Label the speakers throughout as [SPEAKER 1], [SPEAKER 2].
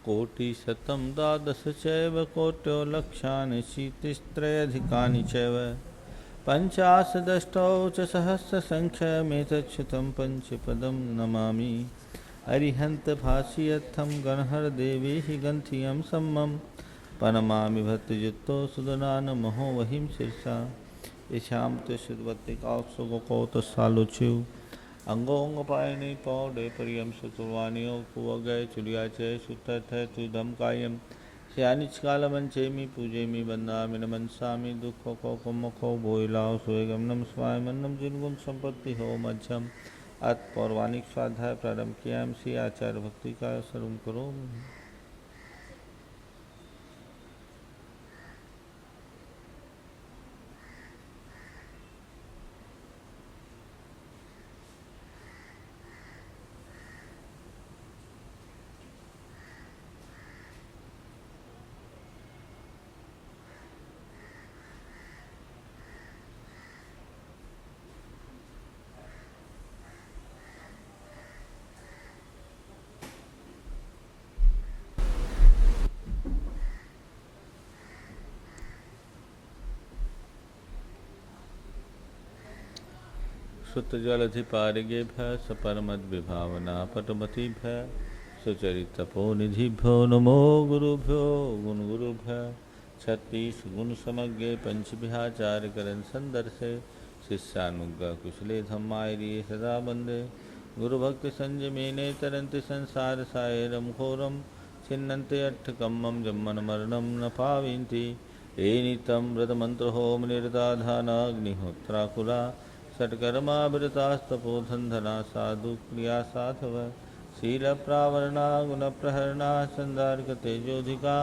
[SPEAKER 1] कोटिशतं द्वादश चैव कोट्यो लक्षानि शीतिस्त्रयधिकानि चैव पञ्चाशदष्टौ च सहस्रसङ्ख्यमेतच्छ्रुतं पञ्चपदं नमामि। अरिहन्त भाष्यर्थं गणहरदेवैः ग्रन्थियं सम्मं प्रणमामि भक्तियुक्तो सुदनानमहो वहिं शीर्षा येषां ते श्रुतवत्तिकासुगोकौतसालोच्यु अंगोंगपायनी पौडे परियम सुतुर्वाणियों कुवगय चुलिया चे सुतथ तुदम कायम श्यानिचकालमंचेमी पूजेमी बंदामि नमनसामि दुखो को कुमखो बोइलाओ सुएगम नम स्वाय मन्नम जिनगुण संपत्ति हो मध्यम अत पौर्वाणिक स्वाध्याय प्रारंभ किया श्री आचार्य भक्ति का सर्व करो। श्रुतजलधिपारिगेभ्य सपरमद्विभावना पटमतिभ्य सुचरितपोनिधिभ्यो नमो गुरुभ्यो गुणगुरुभ्य छत्तीस गुण समज्ञे पंचभिहाचार्यकरण संदर्शे शिष्यानुग्रह कुशले धम्मायरिये सदा वंदे गुरुभक्ति संयमेने तरन्ति संसार सायरं घोरं छिन्नन्ति अट्ठकम्मं जम्मन मरणं न पाविन्ति एनितं व्रतमन्त्रहोम निर्दाधानाग्निहोत्राकुला षट्कर्मावृतास्तपोधन्धना साधु क्रिया साधव शीलप्रावरणा गुणप्रहरणा संदार्कतेजोधिका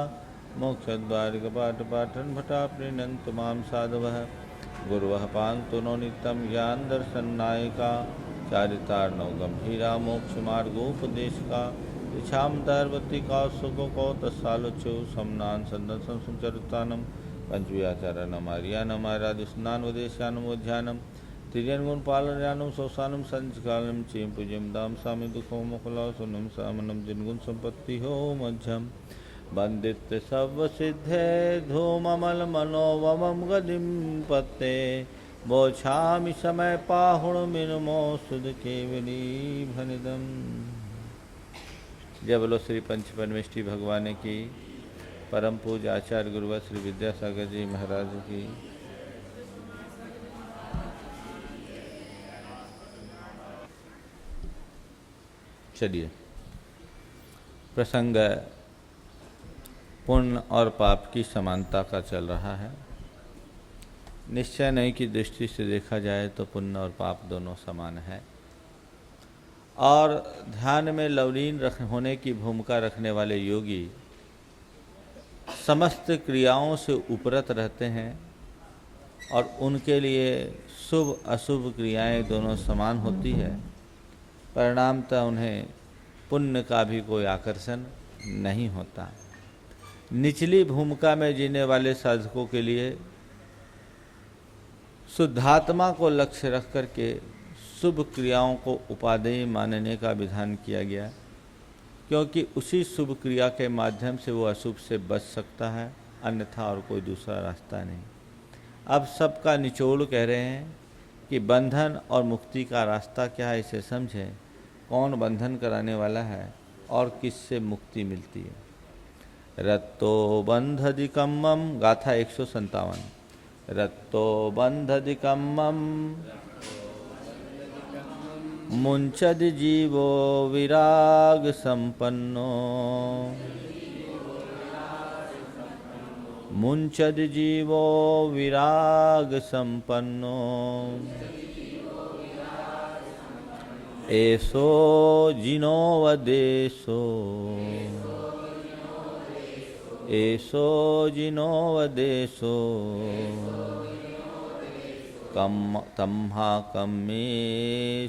[SPEAKER 1] मोक्षद्वारिकपाटपाठन भटा प्रीणन्त मां साधवः गुरवः पान्तु नो नित्यं ज्ञान दर्शननायका चारितार्णव गंभीरा मोक्षमार्गोपदेशका इच्छां दर्वतिका सुखकौतसालोच्यौ समनान् सन्दसं संचरितानं पंचव्याचारणमार्यानमारादिस्नानवदेशानुमोध्यानं तिर्यन पालनयानम सोसानम संस्कारम चेम पूज्यम दाम सामी दुखो मुखला सुनम सामनम जिनगुण संपत्ति हो मध्यम बंदित सब सिद्धे धूममल मनोवमम गदिम पत्ते बोछामि समय पाहुण मिनमो सुध केवली भनिदम। जय बोलो श्री पंच परमेष्ठी भगवान की परम पूज्य आचार्य गुरुवर श्री विद्यासागर जी महाराज की चलिए प्रसंग पुण्य और पाप की समानता का चल रहा है। निश्चय नहीं की दृष्टि से देखा जाए तो पुण्य और पाप दोनों समान है और ध्यान में लवलीन होने की भूमिका रखने वाले योगी समस्त क्रियाओं से उपरत रहते हैं और उनके लिए शुभ अशुभ क्रियाएं दोनों समान होती है। परिणामतः उन्हें पुण्य का भी कोई आकर्षण नहीं होता। निचली भूमिका में जीने वाले साधकों के लिए शुद्धात्मा को लक्ष्य रख करके शुभ क्रियाओं को उपादेय मानने का विधान किया गया, क्योंकि उसी शुभ क्रिया के माध्यम से वो अशुभ से बच सकता है, अन्यथा और कोई दूसरा रास्ता नहीं। अब सबका निचोड़ कह रहे हैं कि बंधन और मुक्ति का रास्ता क्या है, इसे समझें। कौन बंधन कराने वाला है और किससे मुक्ति मिलती है। रत्तो बंधधिकम्मम, गाथा 157। रत्तो बंधधिकम्मम मुंचद जीवो विराग संपन्नो, मुंचद जीवो विराग संपन्नो, एसो जिनो वदेशो, एसो जिनो वदेशो, कम तम्हा कम्मे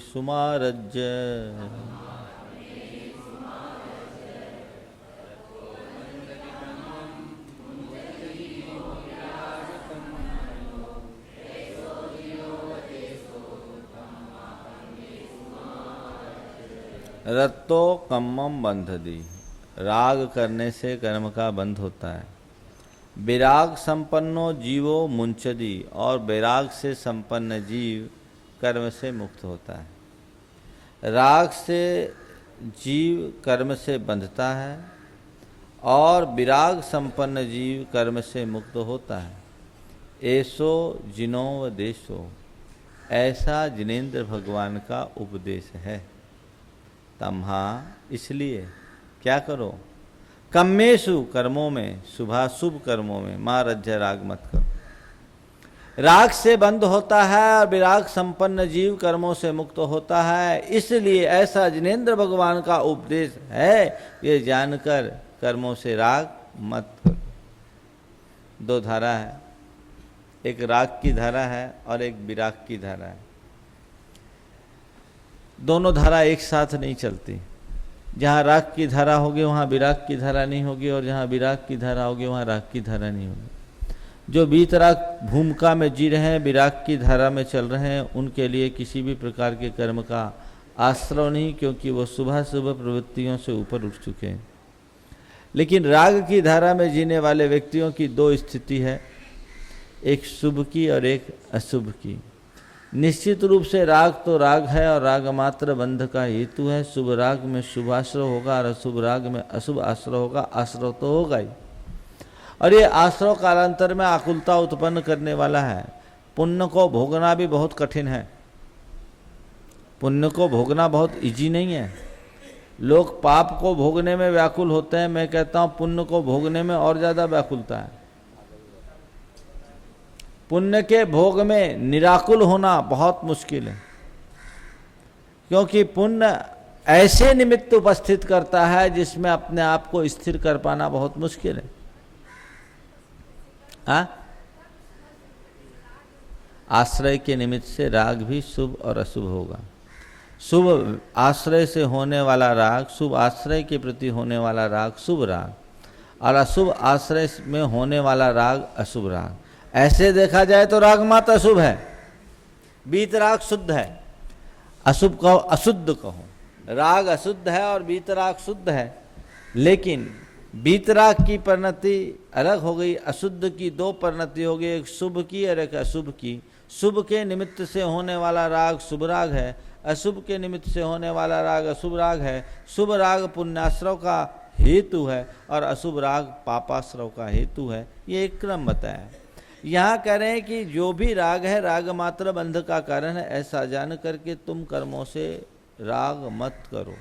[SPEAKER 1] सुमारज्य, रत्तो कम्मम बंधदी। राग करने से कर्म का बंध होता है। विराग संपन्नो जीवो मुंचदी, और विराग से संपन्न जीव कर्म से मुक्त होता है। राग से जीव कर्म से बंधता है और विराग संपन्न जीव कर्म से मुक्त होता है। ऐसो जिनोव देशो, ऐसा जिनेंद्र भगवान का उपदेश है। तम्हा, इसलिए क्या करो, कम्मेषु, कर्मों में, शुभाशुभ कर्मों में, मां रज्य राग मत करो। राग से बंद होता है और विराग संपन्न जीव कर्मों से मुक्त होता है, इसलिए ऐसा जिनेंद्र भगवान का उपदेश है। ये जानकर कर्मों से राग मत करो। दो धारा है, एक राग की धारा है और एक विराग की धारा है। दोनों धारा एक साथ नहीं चलती। जहाँ राग की धारा होगी वहाँ विराग की धारा नहीं होगी, और जहाँ विराग की धारा होगी वहाँ राग की धारा नहीं होगी। जो वीतराग भूमिका में जी रहे हैं, विराग की धारा में चल रहे हैं, उनके लिए किसी भी प्रकार के कर्म का आश्रय नहीं, क्योंकि वो सुबह सुबह प्रवृत्तियों से ऊपर उठ चुके हैं। लेकिन राग की धारा में जीने वाले व्यक्तियों की दो स्थिति है, एक शुभ की और एक अशुभ की। निश्चित रूप से राग तो राग है और राग मात्र बंध का हेतु है। शुभ राग में शुभ आश्रय होगा और अशुभ राग में अशुभ आश्रय होगा। आश्रय तो होगा ही, और ये आश्रय कालांतर में आकुलता उत्पन्न करने वाला है। पुण्य को भोगना भी बहुत कठिन है। पुण्य को भोगना बहुत इजी नहीं है। लोग पाप को भोगने में व्याकुल होते हैं, मैं कहता हूँ पुण्य को भोगने में और ज़्यादा व्याकुलता है। पुण्य के भोग में निराकुल होना बहुत मुश्किल है, क्योंकि पुण्य ऐसे निमित्त उपस्थित करता है जिसमें अपने आप को स्थिर कर पाना बहुत मुश्किल है। आश्रय के निमित्त से राग भी शुभ और अशुभ होगा। शुभ आश्रय से होने वाला राग, शुभ आश्रय के प्रति होने वाला राग शुभ राग, और अशुभ आश्रय में होने वाला राग अशुभ राग। ऐसे देखा जाए तो राग मात्र अशुभ है, वीतराग शुद्ध है। अशुभ कहो, अशुद्ध कहो, राग अशुद्ध है और वीतराग शुद्ध है। लेकिन वीतराग की परिणति अलग हो गई, अशुद्ध की दो परिणति हो गई, एक शुभ की और एक अशुभ की। शुभ के निमित्त से होने वाला राग शुभ राग है, अशुभ के निमित्त से होने वाला राग अशुभ राग है। शुभ राग पुण्याश्रव का हेतु है और अशुभ राग पापाश्रव का हेतु है। ये एक क्रम बताया है। यहाँ कह रहे हैं कि जो भी राग है राग मात्र बंध का कारण है, ऐसा जान करके तुम कर्मों से राग मत करो।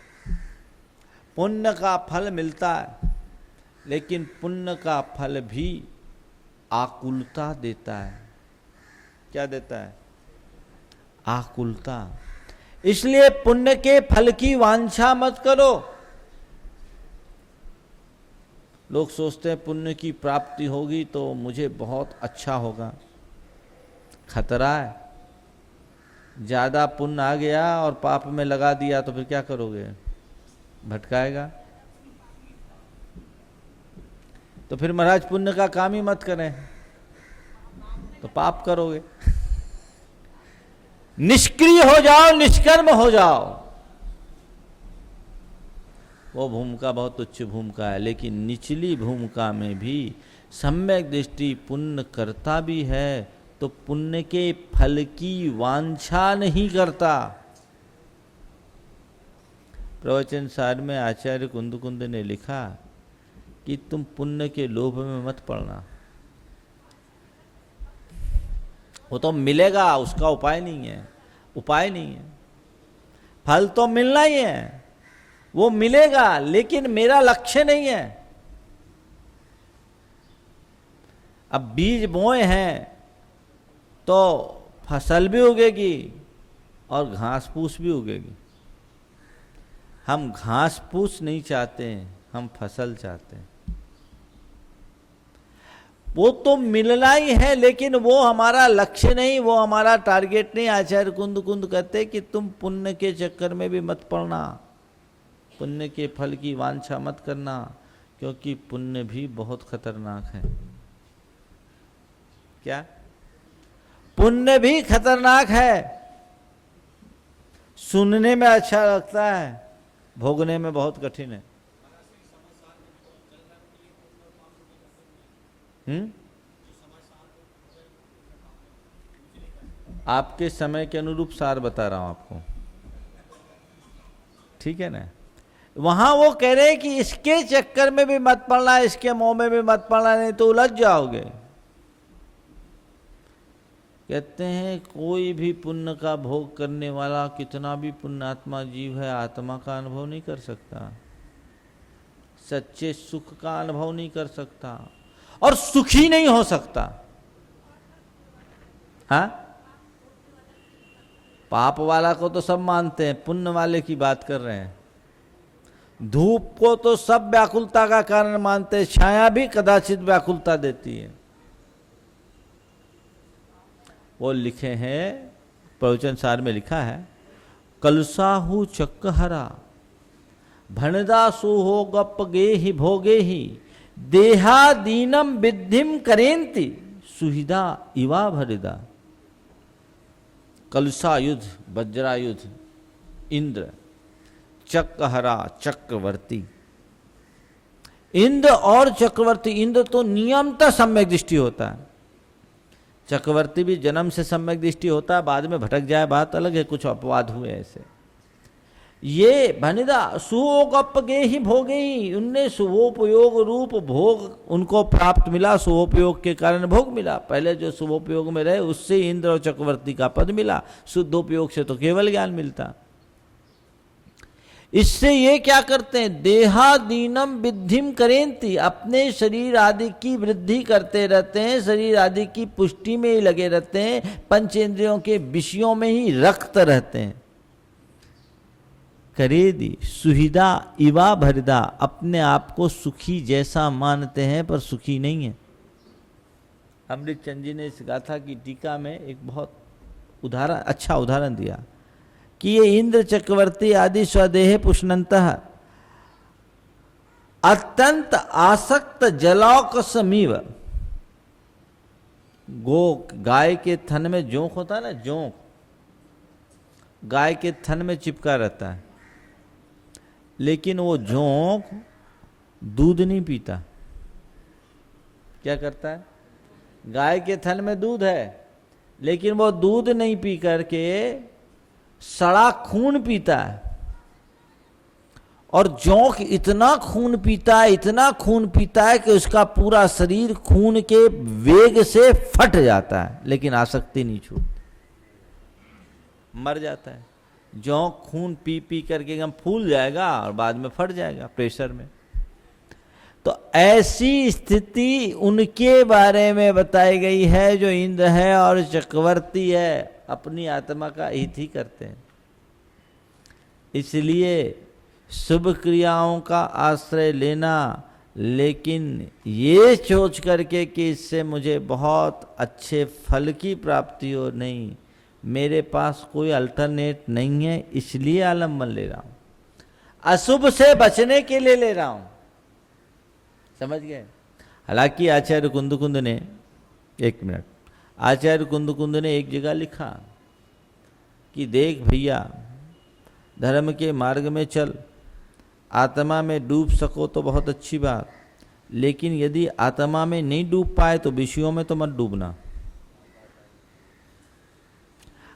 [SPEAKER 1] पुण्य का फल मिलता है, लेकिन पुण्य का फल भी आकुलता देता है। क्या देता है? आकुलता। इसलिए पुण्य के फल की वांछा मत करो। लोग सोचते हैं पुण्य की प्राप्ति होगी तो मुझे बहुत अच्छा होगा। खतरा है, ज्यादा पुण्य आ गया और पाप में लगा दिया तो फिर क्या करोगे? भटकाएगा। तो फिर महाराज पुण्य का काम ही मत करें, तो पाप करोगे। निष्क्रिय हो जाओ, निष्कर्म हो जाओ। वो भूमिका बहुत उच्च भूमिका है, लेकिन निचली भूमिका में भी सम्यक दृष्टि पुण्य करता भी है तो पुण्य के फल की वांछा नहीं करता। प्रवचन सार में आचार्य कुंद ने लिखा कि तुम पुण्य के लोभ में मत पड़ना। वो तो मिलेगा, उसका उपाय नहीं है। उपाय नहीं है, फल तो मिलना ही है, वो मिलेगा, लेकिन मेरा लक्ष्य नहीं है। अब बीज बोए हैं तो फसल भी उगेगी और घास फूस भी उगेगी। हम घास फूस नहीं चाहते हैं, हम फसल चाहते हैं। वो तो मिलना ही है, लेकिन वो हमारा लक्ष्य नहीं, वो हमारा टारगेट नहीं। आचार्य कुंद कहते कि तुम पुण्य के चक्कर में भी मत पड़ना, पुण्य के फल की वांछा मत करना, क्योंकि पुण्य भी बहुत खतरनाक है। क्या? पुण्य भी खतरनाक है। सुनने में अच्छा लगता है, भोगने में बहुत कठिन है। आपके समय के अनुरूप सार बता रहा हूं आपको, ठीक है ना। वहां वो कह रहे हैं कि इसके चक्कर में भी मत पड़ना, इसके मोह में भी मत पड़ना, नहीं तो उलझ जाओगे। कहते हैं कोई भी पुण्य का भोग करने वाला कितना भी पुण्यात्मा जीव है, आत्मा का अनुभव नहीं कर सकता, सच्चे सुख का अनुभव नहीं कर सकता और सुखी नहीं हो सकता। हाँ, पाप वाला को तो सब मानते हैं, पुण्य वाले की बात कर रहे हैं। धूप को तो सब व्याकुलता का कारण मानते हैं, छाया भी कदाचित व्याकुलता देती है। वो लिखे हैं प्रवचन सार में लिखा है, कलसाहु चक्कहरा भणदा सुहो गप गे ही भोगे ही देहा दीनम विद्धिम करेंति सुहिदा इवा भरिदा। कलसायुध वज्रायुध इंद्र, चक्कहरा चक्रवर्ती। इंद्र और चक्रवर्ती, इंद्र तो नियमतः सम्यक दृष्टि होता है, चक्रवर्ती भी जन्म से सम्यक दृष्टि होता है, बाद में भटक जाए बात अलग है, कुछ अपवाद हुए ऐसे। ये भनिदा सुओगप गे ही भोगे ही, उनने शुभोपयोग रूप भोग उनको प्राप्त मिला, शुभोपयोग के कारण भोग मिला। पहले जो शुभोपयोग में रहे उससे इंद्र और चक्रवर्ती का पद मिला, शुद्धोपयोग से तो केवल ज्ञान मिलता। इससे ये क्या करते हैं, देहादीनम विद्धिम करेंति, अपने शरीर आदि की वृद्धि करते रहते हैं, शरीर आदि की पुष्टि में ही लगे रहते हैं, पंचेंद्रियों के विषयों में ही रक्त रहते हैं। करेदी सुहिदा इवा भरिदा, अपने आप को सुखी जैसा मानते हैं पर सुखी नहीं है। अमृत चंद जी ने इस गाथा की टीका में एक बहुत उदाहरण, अच्छा उदाहरण दिया कि ये इंद्र चक्रवर्ती आदि स्वदेह पुष्णंतः अत्यंत आसक्त जलौक समीव। गाय के थन में जोंक होता है ना, जोंक गाय के थन में चिपका रहता है, लेकिन वो जोंक दूध नहीं पीता। क्या करता है, गाय के थन में दूध है लेकिन वो दूध नहीं पी करके सड़ा खून पीता है। और जोंक इतना खून पीता है, इतना खून पीता है कि उसका पूरा शरीर खून के वेग से फट जाता है, लेकिन आसक्ति नहीं छूटती, मर जाता है। जोंक खून पी पी करके एकदम फूल जाएगा और बाद में फट जाएगा प्रेशर में। तो ऐसी स्थिति उनके बारे में बताई गई है जो इंद्र है और चक्रवर्ती है, अपनी आत्मा का हित ही करते हैं। इसलिए शुभ क्रियाओं का आश्रय लेना, लेकिन ये सोच करके कि इससे मुझे बहुत अच्छे फल की प्राप्ति हो, नहीं, मेरे पास कोई अल्टरनेट नहीं है, इसलिए आलम्बन ले रहा हूं, अशुभ से बचने के लिए ले रहा हूं। समझ गए। हालांकि आचार्य कुंद ने, एक मिनट, आचार्य कुंद ने एक जगह लिखा कि देख भैया, धर्म के मार्ग में चल, आत्मा में डूब सको तो बहुत अच्छी बात, लेकिन यदि आत्मा में नहीं डूब पाए तो विषयों में तो मत डूबना।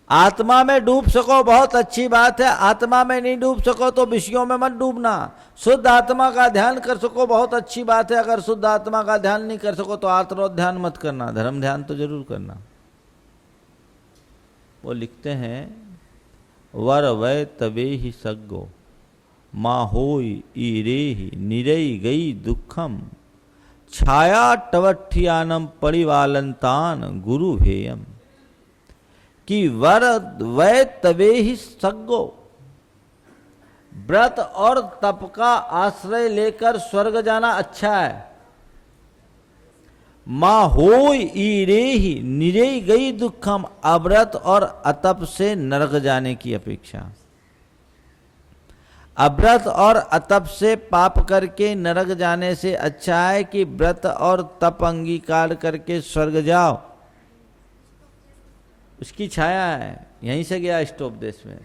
[SPEAKER 1] आत्मा में डूब सको बहुत अच्छी बात है, आत्मा में नहीं डूब सको तो विषयों में मत डूबना। शुद्ध आत्मा का ध्यान कर सको बहुत अच्छी बात है, अगर शुद्ध आत्मा का ध्यान नहीं कर सको तो आत्मों ध्यान मत करना, धर्म ध्यान तो जरूर करना। वो लिखते हैं, वर वै तवे ही सग्गो माँ होई ईरेहि निरई गई दुखम छाया टवठियानम परिवालंतान गुरु भेयम। कि वर वै तवे ही सग्गो, व्रत और तप का आश्रय लेकर स्वर्ग जाना अच्छा है। माँ होई ईरेहि निरई गई दुखम, अव्रत और अतप से नरक जाने की अपेक्षा। अव्रत और अतप से पाप करके नरक जाने से अच्छा है कि व्रत और तप अंगीकार करके स्वर्ग जाओ। उसकी छाया है, यहीं से गया स्टोपदेश में,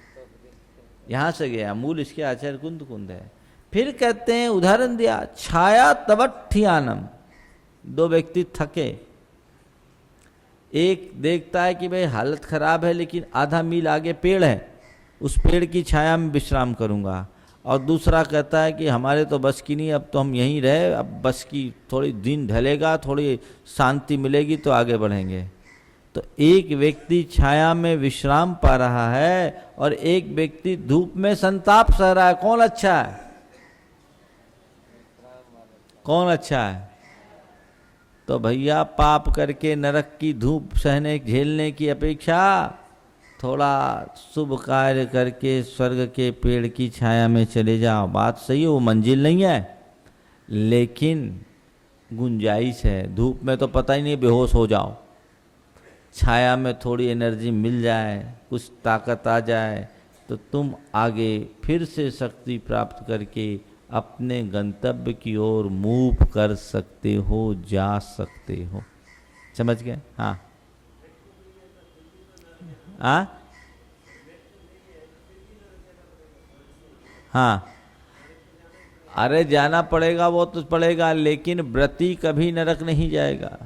[SPEAKER 1] यहां से गया, मूल इसके आचार्य कुंद है। फिर कहते हैं, उदाहरण दिया, छाया तवठियानम, दो व्यक्ति थके, एक देखता है कि भाई हालत खराब है लेकिन आधा मील आगे पेड़ है, उस पेड़ की छाया में विश्राम करूंगा, और दूसरा कहता है कि हमारे तो बस की नहीं, अब तो हम यहीं रहे, अब बस की थोड़ी दिन ढलेगा, थोड़ी शांति मिलेगी तो आगे बढ़ेंगे। तो एक व्यक्ति छाया में विश्राम पा रहा है और एक व्यक्ति धूप में संताप सह रहा है। कौन अच्छा है? कौन अच्छा है? तो भैया पाप करके नरक की धूप सहने झेलने की अपेक्षा थोड़ा शुभ कार्य करके स्वर्ग के पेड़ की छाया में चले जाओ। बात सही है, वो मंजिल नहीं है लेकिन गुंजाइश है। धूप में तो पता ही नहीं, बेहोश हो जाओ, छाया में थोड़ी एनर्जी मिल जाए, कुछ ताकत आ जाए तो तुम आगे फिर से शक्ति प्राप्त करके अपने गंतव्य की ओर मूव कर सकते हो, जा सकते हो। समझ गए? हाँ हाँ, अरे जाना पड़ेगा, वो तो पड़ेगा, लेकिन व्रती कभी नरक नहीं जाएगा।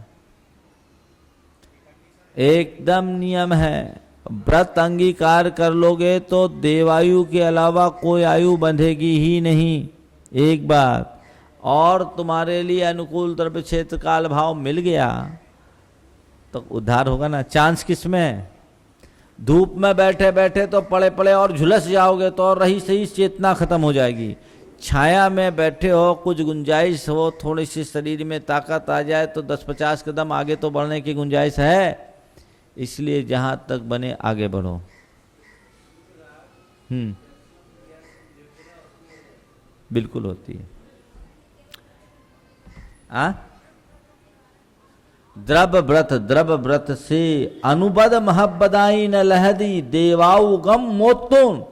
[SPEAKER 1] एकदम नियम है, व्रत अंगीकार कर लोगे तो देवायु के अलावा कोई आयु बंधेगी ही नहीं। एक बात और, तुम्हारे लिए अनुकूल द्रव्य क्षेत्र काल भाव मिल गया तो उद्धार होगा ना। चांस किसमें? धूप में बैठे बैठे तो पड़े पड़े और झुलस जाओगे तो और रही सही चेतना खत्म हो जाएगी। छाया में बैठे हो, कुछ गुंजाइश हो, थोड़ी सी शरीर में ताकत आ जाए तो 10-50 कदम आगे तो बढ़ने की गुंजाइश है। इसलिए जहां तक बने आगे बढ़ो। बिल्कुल होती है। द्रव व्रत से अनुबद महबदाई न लहदी देवाऊ गम मोतुन।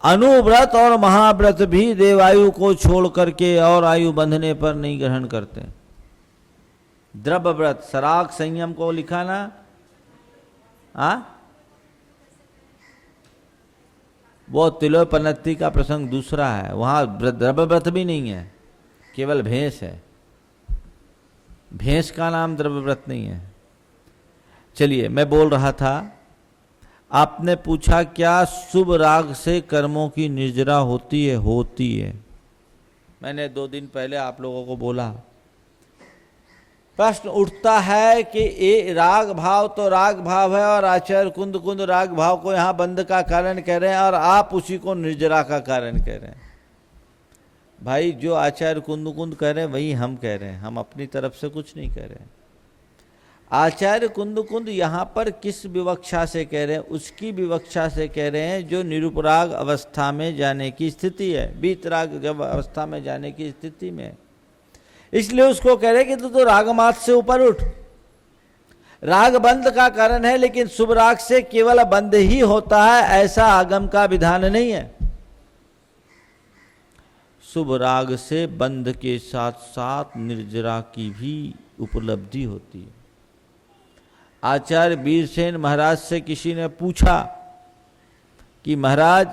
[SPEAKER 1] अनुव्रत और महाव्रत भी देवायु को छोड़ करके और आयु बंधने पर नहीं ग्रहण करते। द्रव व्रत, सराग संयम को लिखा ना, वो तिलोपनत्ति का प्रसंग दूसरा है, वहां द्रव व्रत भी नहीं है, केवल भैंस है। भैंस का नाम द्रव व्रत नहीं है। चलिए, मैं बोल रहा था, आपने पूछा क्या शुभ राग से कर्मों की निर्जरा होती है? होती है। मैंने 2 दिन पहले आप लोगों को बोला, प्रश्न उठता है कि ये राग भाव तो राग भाव है और आचार्य कुंद कुंद राग भाव को यहाँ बंद का कारण कह रहे हैं और आप उसी को निर्जरा का कारण कह रहे हैं। भाई, जो आचार्य कुंद कुंद कह रहे हैं वही हम कह रहे हैं, हम अपनी तरफ से कुछ नहीं कह रहे हैं। आचार्य कुंद कुंद यहाँ पर किस विवक्षा से कह रहे हैं? उसकी विवक्षा से कह रहे हैं जो निरुपराग अवस्था में जाने की स्थिति है, बीतराग जब अवस्था में जाने की स्थिति में। इसलिए उसको कह रहे हैं कि तू तो रागमात से ऊपर उठ। राग बंद का कारण है, लेकिन शुभ राग से केवल बंद ही होता है ऐसा आगम का विधान नहीं है। शुभ राग से बंध के साथ साथ निर्जरा की भी उपलब्धि होती है। आचार्य वीरसेन महाराज से किसी ने पूछा कि महाराज,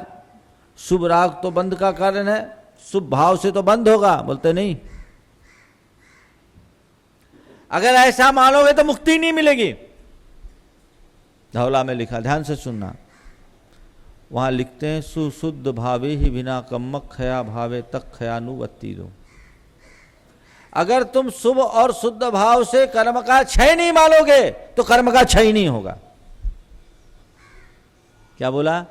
[SPEAKER 1] शुभ राग तो बंध का कारण है, शुभ भाव से तो बंद होगा। बोलते नहीं, अगर ऐसा मानोगे तो मुक्ति नहीं मिलेगी। धौला में लिखा, ध्यान से सुनना, वहां लिखते हैं, सुशुद्ध भावे ही बिना कम्मक खया भावे तक खयानुवत्ती दो। अगर तुम शुभ और शुद्ध भाव से कर्म का क्षय नहीं मानोगे तो कर्म का क्षय नहीं होगा। क्या बोला?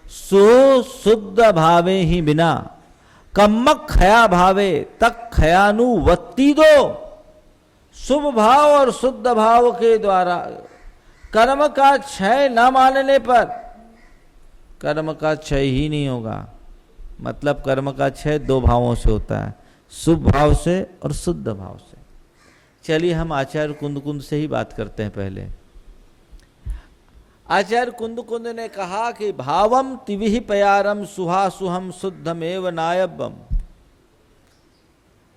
[SPEAKER 1] सुशुद्ध भावे ही बिना कम्मक खया भावे तक खयानुवत्ती दो। शुभ भाव और शुद्ध भाव के द्वारा कर्म का क्षय न मानने पर कर्म का क्षय ही नहीं होगा। मतलब कर्म का क्षय 2 भावों से होता है, शुभ भाव से और शुद्ध भाव से। चलिए, हम आचार्य कुंद कुंद से ही बात करते हैं। पहले आचार्य कुंद कुंद ने कहा कि भावम तिविहि पयारम सुहासुहम शुद्धमेव नायबम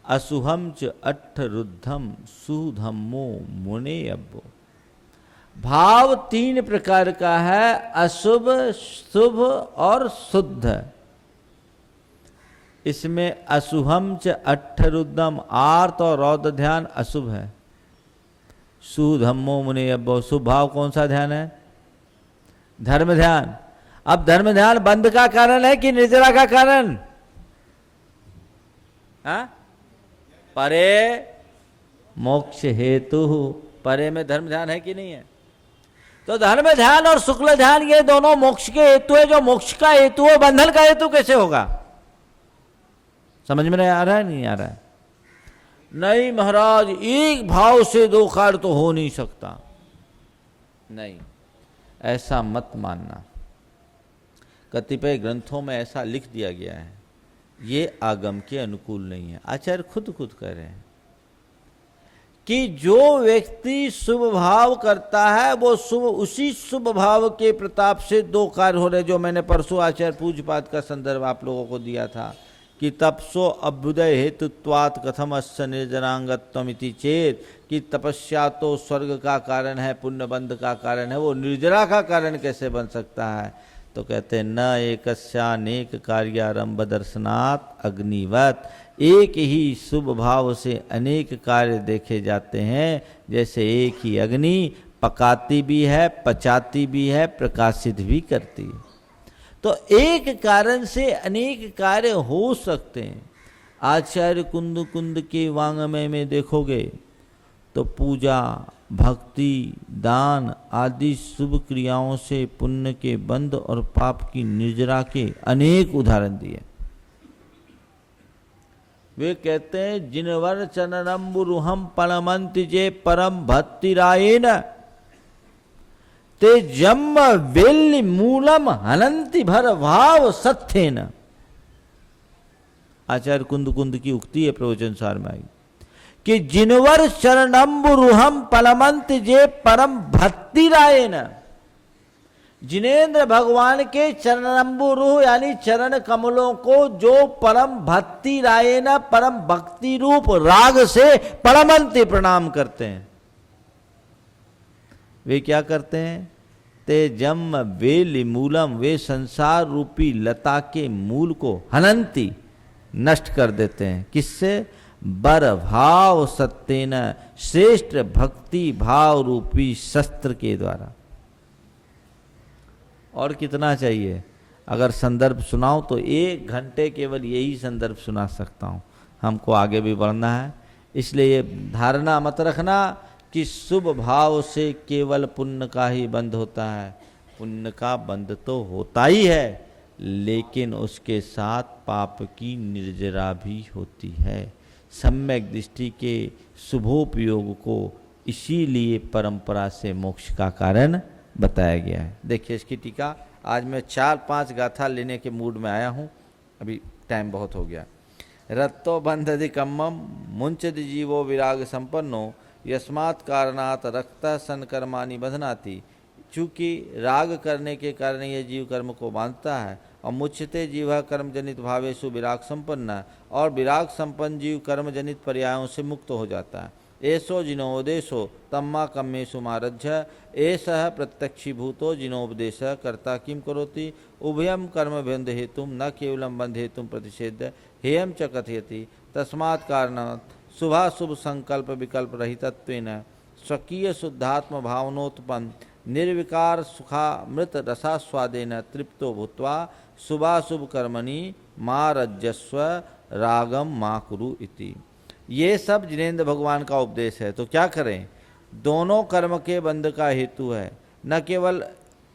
[SPEAKER 1] असुहम च अट्ठरुद्धम सुधम्मो मुने अब्बो। भाव 3 प्रकार का है, अशुभ, शुभ और शुद्ध। इसमें अशुभम च अट्ठरुद्रम, आर्त और रौद्र ध्यान अशुभ है। सुधम्मो मुने अब्बो, शुभ भाव कौन सा ध्यान है? धर्म ध्यान। अब धर्म ध्यान बंध का कारण है कि निर्जरा का कारण? हाँ? परे मोक्ष हेतु, परे में धर्म ध्यान है कि नहीं है? तो धर्म ध्यान और शुक्ल ध्यान ये दोनों मोक्ष के हेतु है। जो मोक्ष का हेतु है बंधन का हेतु कैसे होगा? समझ में नहीं आ रहा है? नहीं आ रहा है? नहीं महाराज, एक भाव से दो कार्य तो हो नहीं सकता। नहीं, ऐसा मत मानना। कतिपय ग्रंथों में ऐसा लिख दिया गया है, ये आगम के अनुकूल नहीं है। आचार्य खुद कह रहे हैं कि जो व्यक्ति शुभ भाव करता है वो शुभ, उसी शुभ भाव के प्रताप से दो कार्य हो रहे। जो मैंने परसों आचार्य पूज्यपाद का संदर्भ आप लोगों को दिया था कि तपसो अभ्युदय हेतुत्वात् कथम अस्य निर्जरांगत्वमिति चेत, कि तपस्या तो स्वर्ग का कारण है, पुण्यबंध का कारण है, वो निर्जरा का कारण कैसे बन सकता है? तो कहते हैं न एकस्यानेक कार्यारंभ दर्शनात् अग्निवत, एक ही शुभ भाव से अनेक कार्य देखे जाते हैं। जैसे एक ही अग्नि पकाती भी है, पचाती भी है, प्रकाशित भी करती है। तो एक कारण से अनेक कार्य हो सकते हैं। आचार्य कुंद के वांग्मय में देखोगे तो पूजा, भक्ति, दान आदि शुभ क्रियाओं से पुण्य के बंध और पाप की निर्जरा के अनेक उदाहरण दिए। वे कहते हैं जिनवर चरणम्बुरुहम परमंति जे परम भक्तिरायेन ते जम्म वेल्लि मूलम हनंति भर भाव सत्थेन। आचार्य कुंद की उक्ति है प्रवचन सार में आई कि जिनवर चरणम्बुरुहम परमंत जे परम भक्तिरायेन, जिनेन्द्र भगवान के चरणम्बुरुह यानी चरण कमलों को जो परम भक्ति रायेन, परम भक्ति रूप राग से परमंति प्रणाम करते हैं, वे क्या करते हैं? ते जम वेलि मूलम, वे संसार रूपी लता के मूल को हनंती, नष्ट कर देते हैं। किससे? बर भाव सत्येन, श्रेष्ठ भक्ति भाव रूपी शस्त्र के द्वारा। और कितना चाहिए? अगर संदर्भ सुनाऊं तो 1 घंटे केवल यही संदर्भ सुना सकता हूं। हमको आगे भी बढ़ना है, इसलिए ये धारणा मत रखना कि शुभ भाव से केवल पुण्य का ही बंध होता है। पुण्य का बंध तो होता ही है, लेकिन उसके साथ पाप की निर्जरा भी होती है। सम्यक दृष्टि के शुभोपयोग को इसीलिए परंपरा से मोक्ष का कारण बताया गया है। देखिए इसकी टीका। आज मैं 4-5 गाथा लेने के मूड में आया हूँ, अभी टाइम बहुत हो गया। रत्तो बंधधिकम्मम मुंचति जीवो विराग संपन्नो यस्मात् कारणात् रक्तः सनकर्माणि बधनाति। चूँकि राग करने के कारण ये जीव कर्म को बांधता है, और मुच्यते जीव कर्म जनित भावेषु विराग संपन्न, और विराग संपन्न जीव कर्म जनित पर्यायों से मुक्त हो जाता है। ऐसो जिनोदेशो तम्मा कम्मेषु मारज्य एषः प्रत्यक्षीभूतो जिनोपदेश कर्ता किम करोति उभयम कर्म बंध हेतुम न केवलम बंध हेतुम प्रतिषेध हेयम च कथयति। तस्मात् कारणात् शुभाशुभ संकल्प विकल्प रहितत्वेन स्वकीय शुद्धात्म भावनोत्पन्न निर्विकार सुखामृत रसास्वादेन तृप्तो भूत्वा शुभाशुभ कर्मणि मारज्यस्व रागम मा कुरु इति। ये सब जिनेन्द्र भगवान का उपदेश है। तो क्या करें? दोनों कर्म के बंध का हेतु है। न केवल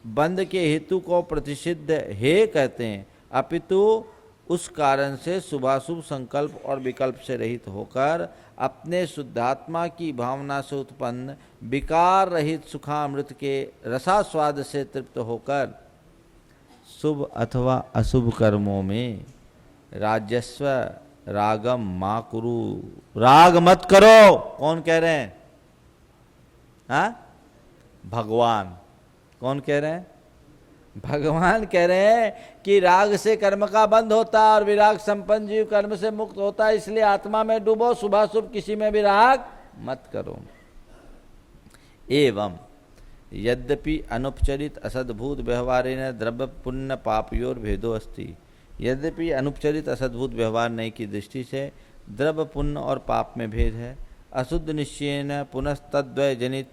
[SPEAKER 1] बंध के हेतु को प्रतिषिद्ध हे कहते हैं, अपितु उस कारण से शुभाशुभ संकल्प और विकल्प से रहित होकर अपने शुद्धात्मा की भावना से उत्पन्न विकार रहित सुखामृत के रसास्वाद से तृप्त होकर शुभ अथवा अशुभ कर्मों में राजस्व रागम मा कुरु, राग मत करो। कौन कह रहे हैं? हाँ, भगवान। कौन कह रहे हैं? भगवान कह रहे हैं कि राग से कर्म का बंध होता है और विराग संपन्न जीव कर्म से मुक्त होता है, इसलिए आत्मा में डूबो, शुभाशुभ किसी में भी राग मत करो। एवं यद्यपि अनुपचरित असद्भूत व्यवहारेण द्रव्य पुण्य पापयोर भेदो अस्ति, यद्यपि अनुपचरित असद्भुत व्यवहार नय की दृष्टि से द्रव्य पुण्य और पाप में भेद है। अशुद्ध निश्चयेन पुनस्तद्वय जनित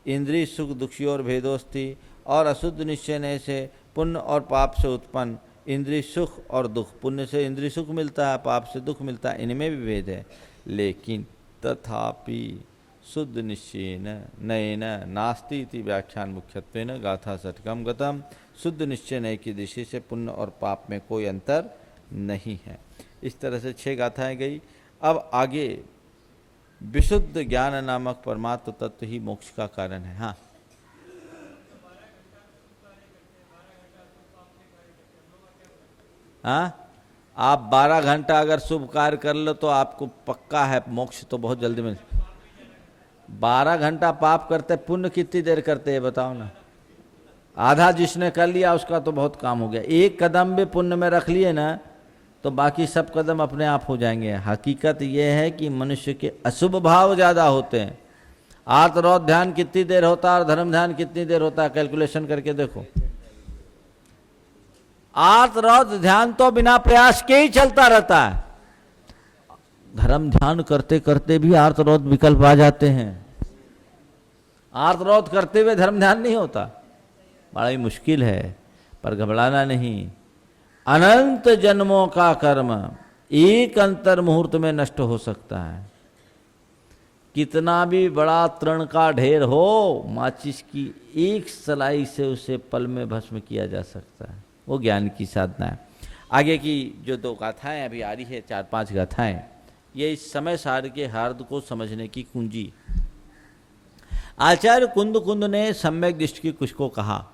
[SPEAKER 1] इंद्रिय सुख दुखियोर भेदोस्ति, और अशुद्ध निश्चय से पुण्य और पाप से उत्पन्न इंद्रिय सुख और दुख, पुण्य से इंद्रिय सुख मिलता है, पाप से दुख मिलता है, इनमें भी भेद है। लेकिन तथापि शुद्ध निश्चयेन नयेन नास्ति इति व्याख्यान मुख्यत्वेन गाथा षट्कम गतम। शुद्ध निश्चय नय की दृष्टि से पुण्य और पाप में कोई अंतर नहीं है। इस तरह से 6 गाथाएं गई। अब आगे विशुद्ध ज्ञान नामक परमात्म तत्व ही मोक्ष का कारण है। हाँ, हाँ, आप 12 घंटा अगर शुभ कार्य कर लो तो आपको पक्का है मोक्ष तो बहुत जल्दी मिल। 12 घंटा पाप करते, पुण्य कितनी देर करते हैं बताओ ना। आधा जिसने कर लिया उसका तो बहुत काम हो गया। एक कदम भी पुण्य में रख लिए ना तो बाकी सब कदम अपने आप हो जाएंगे। हकीकत यह है कि मनुष्य के अशुभ भाव ज़्यादा होते हैं। आर्तरोध ध्यान कितनी देर होता है और धर्म ध्यान कितनी देर होता है, कैलकुलेशन करके देखो। आर्तरोध ध्यान तो बिना प्रयास के ही चलता रहता है। धर्म ध्यान करते करते भी आर्तरोध विकल्प आ जाते हैं। आर्तरोध करते हुए धर्म ध्यान नहीं होता, बड़ा ही मुश्किल है। पर घबराना नहीं। अनंत जन्मों का कर्म एक अंतर मुहूर्त में नष्ट हो सकता है। कितना भी बड़ा तृण का ढेर हो, माचिस की एक सलाई से उसे पल में भस्म किया जा सकता है। वो ज्ञान की साधना है। आगे की जो 2 गाथाएं अभी आ रही है, 4-5 गाथाएं, ये इस समय सार के हार्द को समझने की कुंजी। आचार्य कुंद ने सम्यक दृष्टि की कुछ को कहा।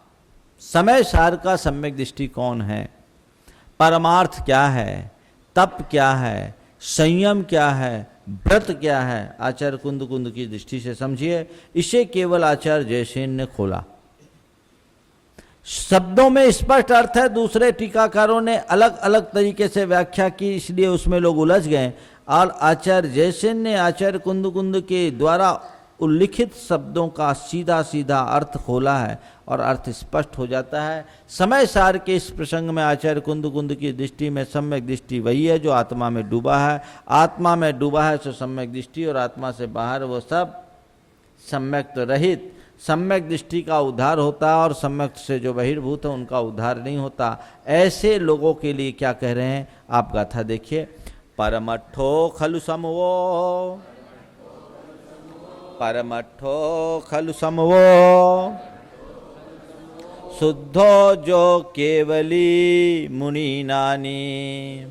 [SPEAKER 1] समय सार का सम्यक दृष्टि कौन है, परमार्थ क्या है, तप क्या है, संयम क्या है, व्रत क्या है, आचार्य कुंद की दृष्टि से समझिए। इसे केवल आचार्य जयसेन ने खोला। शब्दों में स्पष्ट अर्थ है, दूसरे टीकाकारों ने अलग अलग तरीके से व्याख्या की, इसलिए उसमें लोग उलझ गए। और आचार्य जयसेन ने आचार्य कुंद के द्वारा उल्लिखित शब्दों का सीधा सीधा अर्थ खोला है और अर्थ स्पष्ट हो जाता है। समय सार के इस प्रसंग में आचार्य कुंद की दृष्टि में सम्यक दृष्टि वही है जो आत्मा में डूबा है। आत्मा में डूबा है सो सम्यक दृष्टि, और आत्मा से बाहर वो सब सम्यक रहित। सम्यक दृष्टि का उद्धार होता है और सम्यक से जो बहिर्भूत है उनका उद्धार नहीं होता। ऐसे लोगों के लिए क्या कह रहे हैं, आप गाथा देखिए। परमठो खलु समवो, परमठो खलु समवो, शुद्धो जो केवली मुनि नानी,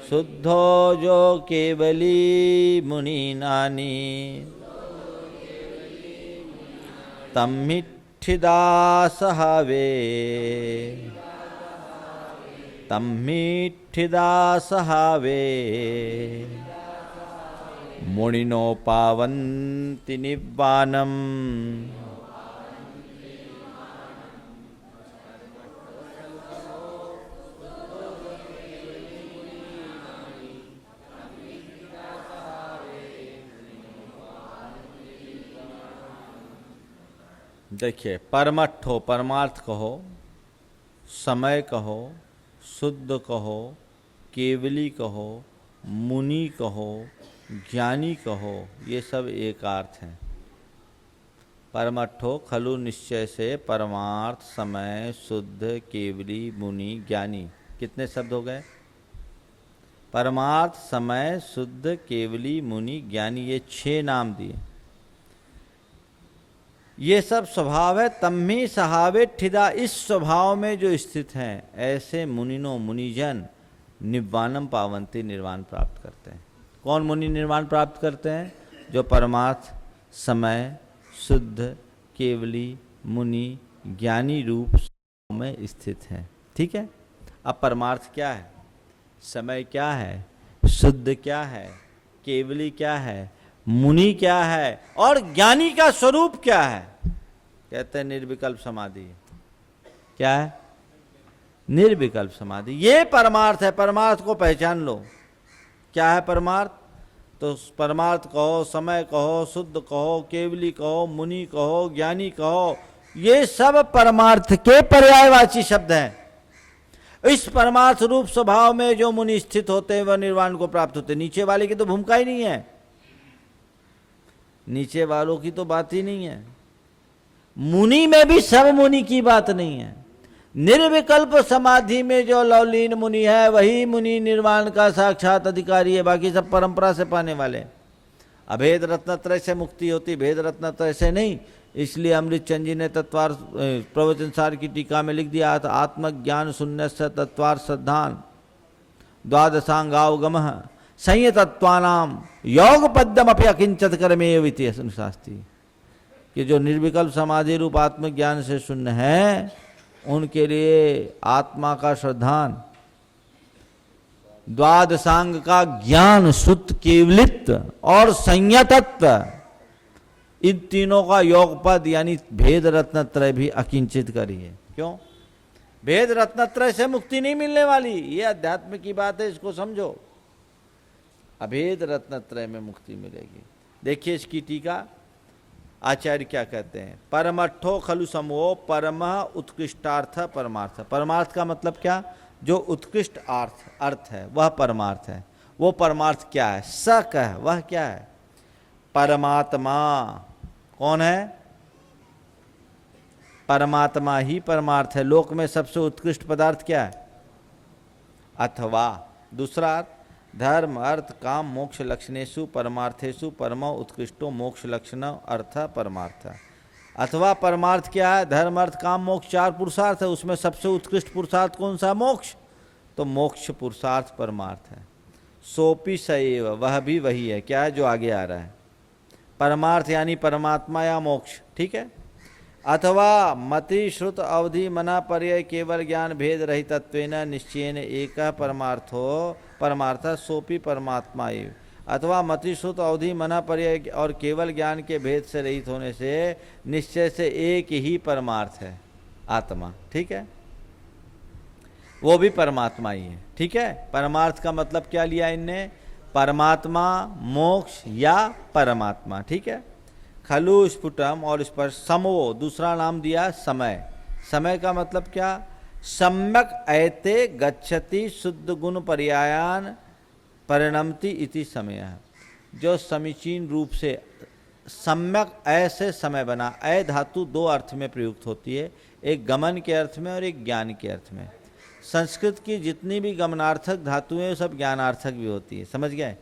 [SPEAKER 1] शुद्धो जो केवली मुनि नानी, तम्मिठिदास हवे, तम्मिठिदास हवे, मुनिनो पावन्ति निब्बानम। देखिए, परमठो परमार्थ कहो, समय कहो, शुद्ध कहो, केवली कहो, मुनि कहो, ज्ञानी कहो, ये सब एक अर्थ हैं। परमठो खलु निश्चय से परमार्थ, समय, शुद्ध, केवली, मुनि, ज्ञानी, कितने शब्द हो गए? परमार्थ, समय, शुद्ध, केवली, मुनि, ज्ञानी, ये 6 नाम दिए। ये सब स्वभाव है। तम्ही सहावे ठिदा, इस स्वभाव में जो स्थित हैं ऐसे मुनिनो मुनिजन निब्बानम पावंती, निर्वाण प्राप्त करते हैं। कौन मुनि निर्वाण प्राप्त करते हैं? जो परमार्थ, समय, शुद्ध, केवली, मुनि, ज्ञानी रूप में स्थित है। ठीक है। अब परमार्थ क्या है, समय क्या है, शुद्ध क्या है, केवली क्या है, मुनि क्या है, और ज्ञानी का स्वरूप क्या है? कहते हैं निर्विकल्प समाधि। क्या है? निर्विकल्प समाधि। ये परमार्थ है। परमार्थ को पहचान लो। क्या है परमार्थ? तो परमार्थ कहो, समय कहो, शुद्ध कहो, केवली कहो, मुनि कहो, ज्ञानी कहो, ये सब परमार्थ के पर्यायवाची शब्द हैं। इस परमार्थ रूप स्वभाव में जो मुनि स्थित होते हैं वह निर्वाण को प्राप्त होते हैं। नीचे वाले की तो भूमिका ही नहीं है, नीचे वालों की तो बात ही नहीं है। मुनि में भी सब मुनि की बात नहीं है। निर्विकल्प समाधि में जो लवलीन मुनि है वही मुनि निर्वाण का साक्षात अधिकारी है, बाकी सब परंपरा से पाने वाले। अभेद रत्नत्रय से मुक्ति होती, भेद रत्नत्रय से नहीं। इसलिए अमृतचंद जी ने तत्वार प्रवचनसार की टीका में लिख दिया, आत्मज्ञान शून्य से तत्वार श्रद्धान द्वादशांगावगम संयतत्वानाम योग पद्यम अपि अकिंचत कर्मेव इति अनुशास्ति। कि जो निर्विकल्प समाधि रूप आत्मज्ञान से शून्य है उनके लिए आत्मा का श्रद्धान, द्वादशांग का ज्ञान, शुद्ध केवलित्व और संयतत्व, इन तीनों का योगपद यानी भेद रत्नत्रय भी अकिंचित करिए। क्यों? भेद रत्नत्रय से मुक्ति नहीं मिलने वाली, ये अध्यात्म की बात है, इसको समझो। अभेद रत्नत्रय में मुक्ति मिलेगी। देखिए इसकी टीका, आचार्य क्या कहते हैं, परमर्थो खलु समो परम उत्कृष्टार्थ परमार्थ। परमार्थ का मतलब क्या? जो उत्कृष्ट अर्थ है वह परमार्थ है। वो परमार्थ क्या है? स कह, वह क्या है? परमात्मा। कौन है? परमात्मा ही परमार्थ है। लोक में सबसे उत्कृष्ट पदार्थ क्या है? अथवा दूसरा अर्थ, धर्म अर्थ काम मोक्ष लक्षणेषु परमार्थेषु परमो उत्कृष्टो मोक्ष लक्षण अर्थ परमार्थ। अथवा परमार्थ क्या है? धर्म अर्थ काम मोक्ष, चार पुरुषार्थ है, उसमें सबसे उत्कृष्ट पुरुषार्थ कौन सा? मोक्ष। तो मोक्ष पुरुषार्थ परमार्थ है। सोपि सएव, वह भी वही है। क्या है? जो आगे आ रहा है। परमार्थ यानी परमात्मा या मोक्ष, ठीक है। अथवा मति श्रुत अवधि मना पर्यय केवल ज्ञान भेद रहितत्वेन निश्चयेन एक परमार्थो परमार्थ सोपि परमात्मा एव। अथवा मति श्रुत अवधि मना पर्यय और केवल ज्ञान के भेद से रहित होने से निश्चय से एक ही परमार्थ है, आत्मा, ठीक है। वो भी परमात्मा ही है, ठीक है। परमार्थ का मतलब क्या लिया इनने? परमात्मा, मोक्ष या परमात्मा, ठीक है। खलु स्फुटम और स्पर्श, समो दूसरा नाम दिया समय। समय का मतलब क्या? सम्यक ऐते गच्छति शुद्ध गुण पर्यायान परिणमति इति समय। जो समीचीन रूप से सम्यक ऐसे समय बना। ऐ धातु दो अर्थ में प्रयुक्त होती है, एक गमन के अर्थ में और एक ज्ञान के अर्थ में। संस्कृत की जितनी भी गमनार्थक धातुएं सब ज्ञानार्थक भी होती है, समझ गए।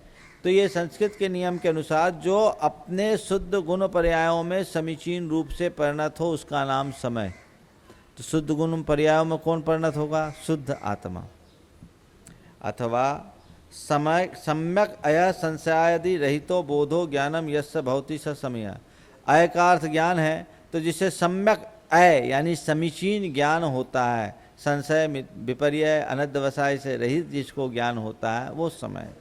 [SPEAKER 1] तो ये संस्कृत के नियम के अनुसार जो अपने शुद्ध गुण पर्यायों में समीचीन रूप से परिणत हो उसका नाम समय। तो शुद्ध गुण पर्यायों में कौन परिणत होगा? शुद्ध आत्मा। अथवा समय सम्यक अय संशयादि रहितो बोधो ज्ञानम यस्य भवति स समय। अय का अर्थ ज्ञान है, तो जिसे सम्यक अय यानी समीचीन ज्ञान होता है, संशय विपर्य अनद्वसाय से रहित जिसको ज्ञान होता है वो समय।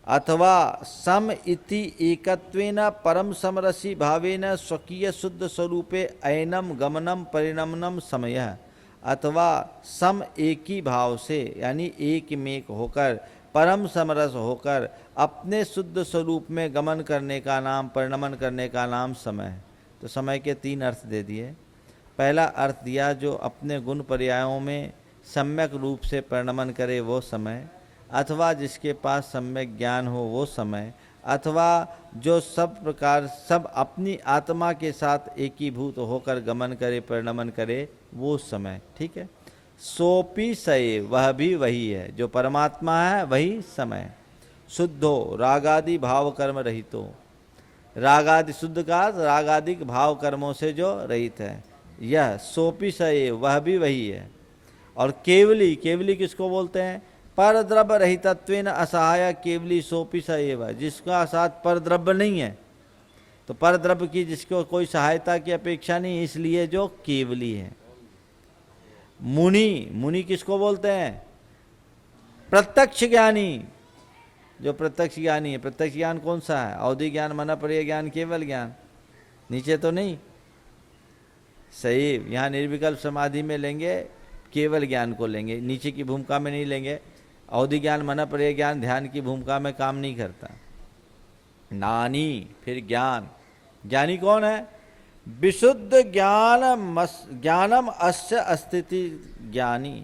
[SPEAKER 1] अथवा सम इति एकत्वेन परम समरसी भावेन स्वकीय शुद्ध स्वरूपे ऐनम गमनम परिणमनम समय। अथवा सम एक ही भाव से यानी एक में एक होकर परम समरस होकर अपने शुद्ध स्वरूप में गमन करने का नाम, परिणमन करने का नाम समय। तो समय के तीन अर्थ दे दिए। पहला अर्थ दिया जो अपने गुण पर्यायों में सम्यक रूप से परिणमन करे वो समय, अथवा जिसके पास सम्यक ज्ञान हो वो समय, अथवा जो सब प्रकार सब अपनी आत्मा के साथ एकीभूत होकर गमन करे, परिणमन करे वो समय, ठीक है। सोपि सए, वह भी वही है, जो परमात्मा है वही समय। शुद्धो रागादि भाव कर्म रहितो, रागादि शुद्ध का रागादिक भाव कर्मों से जो रहित है, यह सोपि सए, वह भी वही है। और केवली, केवली किसको बोलते हैं? परद्रव्य रहितत्वेन असहाय केवली सोपि सएव, जिसका साथ परद्रव्य नहीं है, तो परद्रव्य की जिसको कोई सहायता की अपेक्षा नहीं, इसलिए जो केवली है। मुनि, मुनि किसको बोलते हैं? प्रत्यक्ष ज्ञानी, जो प्रत्यक्ष ज्ञानी है। प्रत्यक्ष ज्ञान कौन सा है? अवधि ज्ञान, मना पर्यय ज्ञान, केवल ज्ञान, नीचे तो नहीं। सही, यहाँ निर्विकल्प समाधि में लेंगे केवल ज्ञान को लेंगे, नीचे की भूमिका में नहीं लेंगे। अवधि ज्ञान, मना पर्यय ज्ञान ध्यान की भूमिका में काम नहीं करता। नानी, फिर ज्ञान। ज्ञानी कौन है? विशुद्ध ज्ञानम अस्य अस्तिति ज्ञानी,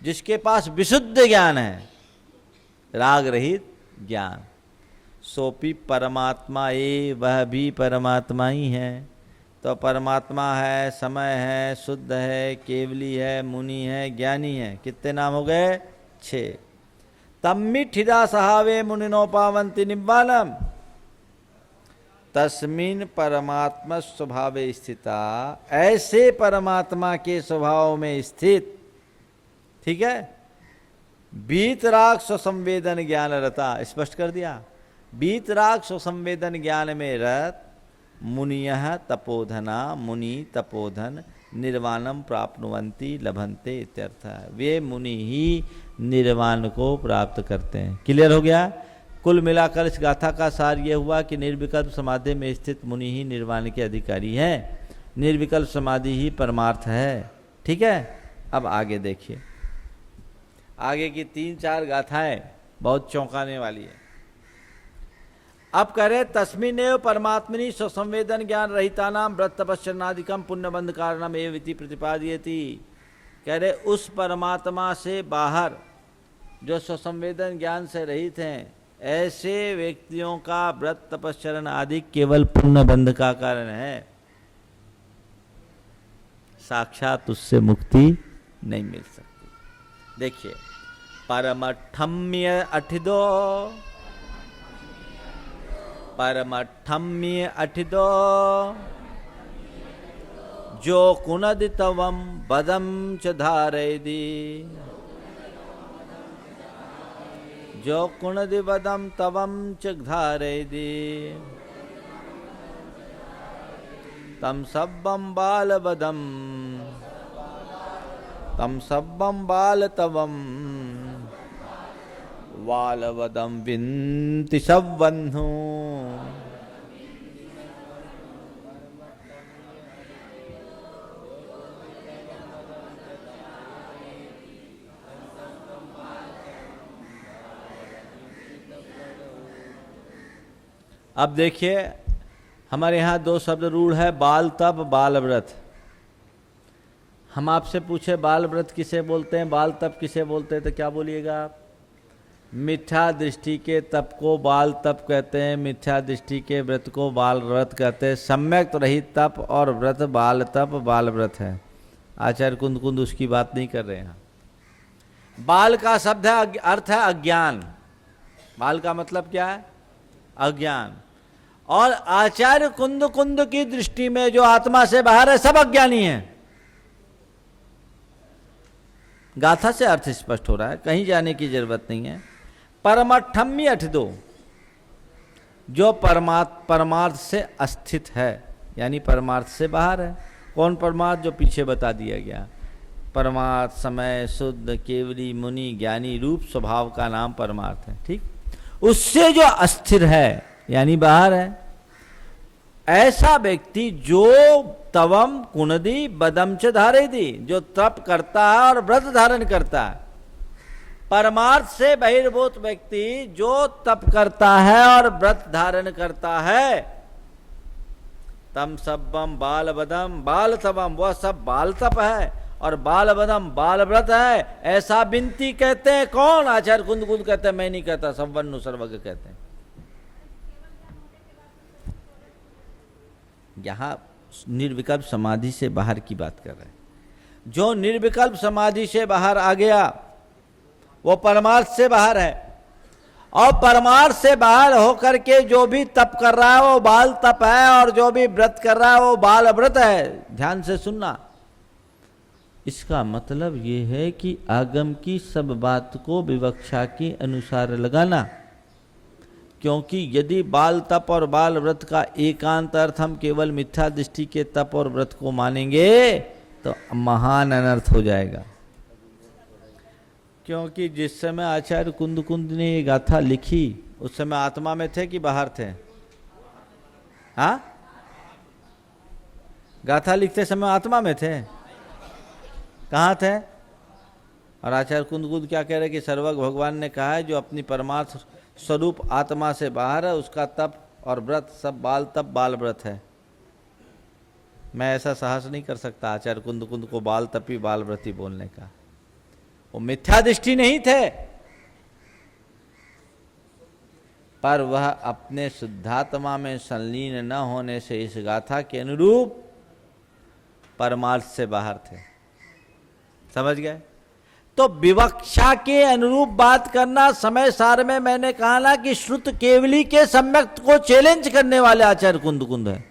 [SPEAKER 1] जिसके पास विशुद्ध ज्ञान है, राग रहित ज्ञान, सोपी परमात्मा ये, वह भी परमात्मा ही है। तो परमात्मा है, समय है, शुद्ध है, केवली है, मुनि है, ज्ञानी है। कितने नाम हो गए? 6। तम्मिठिदा सहावे मुनिनो पावंति निब्बानम तस्मिन परमात्मा स्वभावे स्थिता, ऐसे परमात्मा के स्वभाव में स्थित, ठीक है, बीतराग स्वसंवेदन ज्ञान रता, स्पष्ट कर दिया, बीतराग स्वसंवेदन ज्ञान में रत मुनियः तपोधना, मुनि तपोधन निर्वाणम प्राप्नुवन्ति लभन्ते इत्यर्थ है। वे मुनि ही निर्वाण को प्राप्त करते हैं। क्लियर हो गया? कुल मिलाकर इस गाथा का सार यह हुआ कि निर्विकल्प समाधि में स्थित मुनि ही निर्वाण के अधिकारी हैं। निर्विकल्प समाधि ही परमार्थ है। ठीक है, अब आगे देखिए, आगे की 3-4 गाथाएं बहुत चौंकाने वाली है। अब करे तस्मिनेव परमात्मनि स्वसंवेदन ज्ञान रहितानाम व्रत तपस्यादिकम पुण्यबंध कारणम एव इति प्रतिपादयति। कह रहे उस परमात्मा से बाहर जो स्वसंवेदन ज्ञान से रहित हैं, ऐसे व्यक्तियों का व्रत तपस्या आदि केवल पुण्यबंध का कारण है, साक्षात उससे मुक्ति नहीं मिल सकती। देखिए, परमठम्य अठिदो, परमठम्य अठिदो जो कुनदितवम बदम च धारयदि, जो कुनदि बदम तवम च धारयदि तम सब्बम बाल बदम, तम सब्बम बाल तवम वालवदम विन्ति सवन्नु। अब देखिए, हमारे यहाँ 2 शब्द रूढ़ है, बाल तप, बाल व्रत। हम आपसे पूछे बाल व्रत किसे बोलते हैं, बाल तप किसे बोलते हैं, तो क्या बोलिएगा आप? मिथ्या दृष्टि के तप को बाल तप कहते हैं, मिथ्या दृष्टि के व्रत को बाल व्रत कहते हैं। सम्यक रहित तप और व्रत बाल तप बाल व्रत है। आचार्य कुंद उसकी बात नहीं कर रहे हैं। बाल का शब्द है, अर्थ है अज्ञान। बाल का मतलब क्या है? अज्ञान। और आचार्य कुंद की दृष्टि में जो आत्मा से बाहर है सब अज्ञानी है। गाथा से अर्थ स्पष्ट हो रहा है, कहीं जाने की जरूरत नहीं है। परमठम्य अठदो, जो परमार्थ से अस्थित है, यानी परमार्थ से बाहर है। कौन परमार्थ? जो पीछे बता दिया गया। परमार्थ समय, शुद्ध, केवली, मुनि, ज्ञानी रूप स्वभाव का नाम परमार्थ है। ठीक, उससे जो अस्थिर है यानी बाहर है, ऐसा व्यक्ति जो तवम कुनदी बदम च धारयति, जो तप करता है और व्रत धारण करता है। परमार्थ से बहिर्भूत व्यक्ति जो तप करता है और व्रत धारण करता है, तम सब्बम बाल बदम बाल तपम, वह सब बाल तप है और बाल बदम बाल व्रत है। ऐसा विनती कहते हैं। कौन? आचार्य कुंद कहते हैं, मैं नहीं कहता, संवन्नु सर्वज्ञ कहते हैं। यहां निर्विकल्प समाधि से बाहर की बात कर रहे हैं। जो निर्विकल्प समाधि से बाहर आ गया वो परमार्थ से बाहर है, और परमार्थ से बाहर होकर के जो भी तप कर रहा है वो बाल तप है, और जो भी व्रत कर रहा है वो बाल व्रत है। ध्यान से सुनना, इसका मतलब ये है कि आगम की सब बात को विवक्षा के अनुसार लगाना। क्योंकि यदि बाल तप और बाल व्रत का एकांत अर्थ हम केवल मिथ्या दृष्टि के तप और व्रत को मानेंगे तो महान अनर्थ हो जाएगा। क्योंकि जिस समय आचार्य कुंद ने ये गाथा लिखी उस समय आत्मा में थे कि बाहर थे? हाँ, गाथा लिखते समय आत्मा में थे, कहाँ थे? और आचार्य कुंद क्या कह रहे कि सर्वज्ञ भगवान ने कहा है जो अपनी परमार्थ स्वरूप आत्मा से बाहर है उसका तप और व्रत सब बाल तप बाल व्रत है। मैं ऐसा साहस नहीं कर सकता आचार्य कुंद को बाल तपी बाल व्रती बोलने का। वो मिथ्या दृष्टि नहीं थे, पर वह अपने शुद्धात्मा में संलीन न होने से इस गाथा के अनुरूप परमार्थ से बाहर थे। समझ गए? तो विवक्षा के अनुरूप बात करना, समय सार में मैंने कहा ना कि श्रुत केवली के सम्यक को चैलेंज करने वाले आचार्य कुंद है।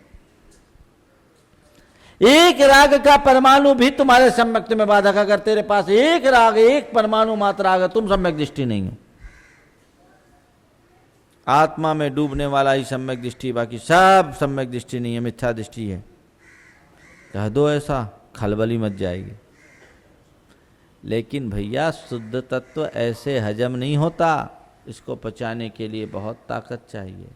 [SPEAKER 1] एक राग का परमाणु भी तुम्हारे सम्यक्त में बाधक, अगर तेरे पास एक राग, एक परमाणु मात्र राग, तुम सम्यक दृष्टि नहीं हो। आत्मा में डूबने वाला ही सम्यक दृष्टि, बाकी सब सम्यक दृष्टि नहीं है, मिथ्या दृष्टि है। कह दो ऐसा, खलबली मच जाएगी। लेकिन भैया शुद्ध तत्व ऐसे हजम नहीं होता, इसको पचाने के लिए बहुत ताकत चाहिए।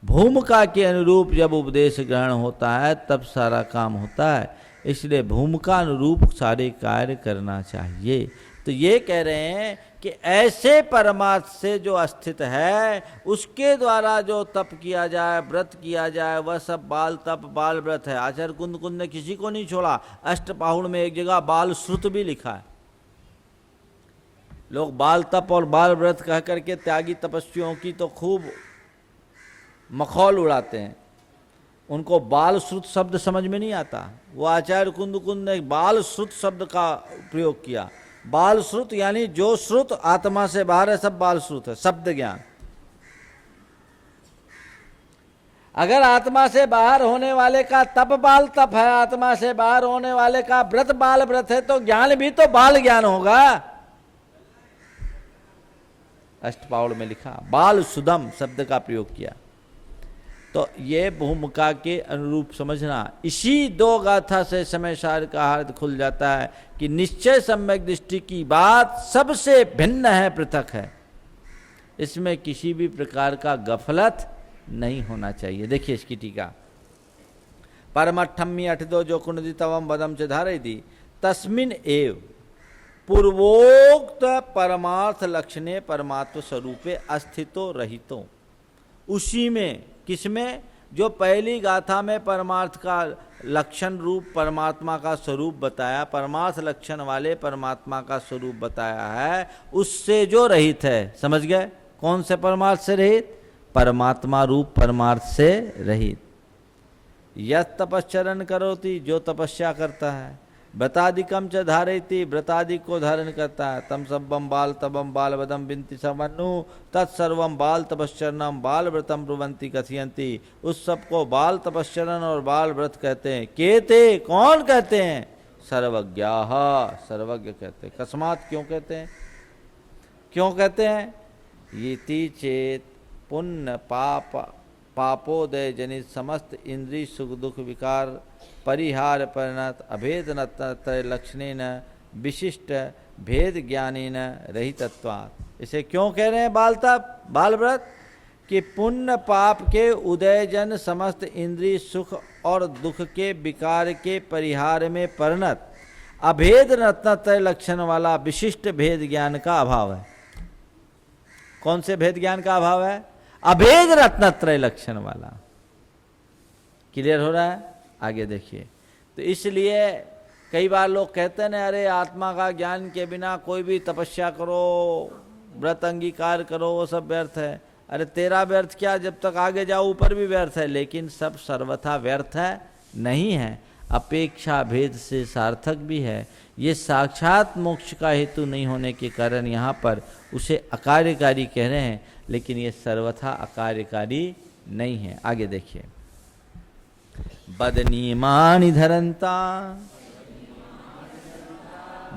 [SPEAKER 1] भूमिका के अनुरूप जब उपदेश ग्रहण होता है तब सारा काम होता है, इसलिए भूमिका अनुरूप सारे कार्य करना चाहिए। तो ये कह रहे हैं कि ऐसे परमार्थ से जो अस्तित्व है उसके द्वारा जो तप किया जाए, व्रत किया जाए, वह सब बाल तप बाल व्रत है। आचार्य कुंद ने किसी को नहीं छोड़ा। अष्टपाहुड़ में एक जगह बाल श्रुत भी लिखा है। लोग बाल तप और बाल व्रत कह करके त्यागी तपस्वियों की तो खूब मखौल उड़ाते हैं, उनको बाल श्रुत शब्द समझ में नहीं आता। वो आचार्य कुंद ने बाल श्रुत शब्द का प्रयोग किया। बाल श्रुत यानी जो श्रुत आत्मा से बाहर है, सब बाल श्रुत है, शब्द ज्ञान। अगर आत्मा से बाहर होने वाले का तप बाल तप है, आत्मा से बाहर होने वाले का व्रत बाल व्रत है, तो ज्ञान भी तो बाल ज्ञान होगा। अष्टपाउड़ में लिखा, बाल सुदम शब्द का प्रयोग किया। तो ये भूमिका के अनुरूप समझना। इसी दो गाथा से समय सार का अर्थ खुल जाता है कि निश्चय सम्यक दृष्टि की बात सबसे भिन्न है, पृथक है। इसमें किसी भी प्रकार का गफलत नहीं होना चाहिए। देखिए इसकी टीका, परमठम्मी अठदो जो कुंडितवम वदम च धारयति तस्मिन एव पूर्वोक्त परमार्थ लक्षणे परमात्म स्वरूपे अस्थितो रहितो। उसी में, किसमें? जो पहली गाथा में परमार्थ का लक्षण रूप परमात्मा का स्वरूप बताया, परमार्थ लक्षण वाले परमात्मा का स्वरूप बताया है, उससे जो रहित है। समझ गए? कौन से परमार्थ से रहित? परमात्मा रूप परमार्थ से रहित। यत् तपश्चरण करोति, जो तपस्या करता है, व्रतादिकम च धारयति, व्रतादिक को धारण करता है, तम सब्बम बाल तबम बाल वदम बिंति समन्नु तत्सर्वम बाल तपश्चरणम बाल व्रतम ब्रुवंती कथयंती। उस सबको बाल तपश्चरण और बाल व्रत कहते हैं। केते, कौन कहते हैं? सर्वज्ञाः, सर्वज्ञ कहते हैं। कस्मात, क्यों कहते हैं? क्यों कहते हैं? येति चेत पुण्य पाप पापोदय जनित समस्त इंद्रिय सुख दुख विकार परिहार परिणत अभेद लक्षणेन विशिष्ट भेद ज्ञानेन रहितत्वात्। इसे क्यों कह रहे हैं बाल तप बाल व्रत? कि पुण्य पाप के उदयजन समस्त इंद्रिय सुख और दुख के विकार के परिहार में परिणत अभेद रत्नत्रय लक्षण वाला विशिष्ट भेद ज्ञान का अभाव है। कौन से भेद ज्ञान का अभाव है? अभेद रत्नत्रय लक्षण वाला। क्लियर हो रहा है? आगे देखिए। तो इसलिए कई बार लोग कहते हैं ना, अरे आत्मा का ज्ञान के बिना कोई भी तपस्या करो, व्रत अंगीकार करो, वो सब व्यर्थ है। अरे तेरा व्यर्थ क्या, जब तक आगे जाओ ऊपर भी व्यर्थ है। लेकिन सब सर्वथा व्यर्थ है नहीं है, अपेक्षा भेद से सार्थक भी है। ये साक्षात मोक्ष का हेतु नहीं होने के कारण यहाँ पर उसे अकार्यकारी कह रहे हैं, लेकिन ये सर्वथा अकार्यकारी नहीं है। आगे देखिए, बदनीमानि धरंता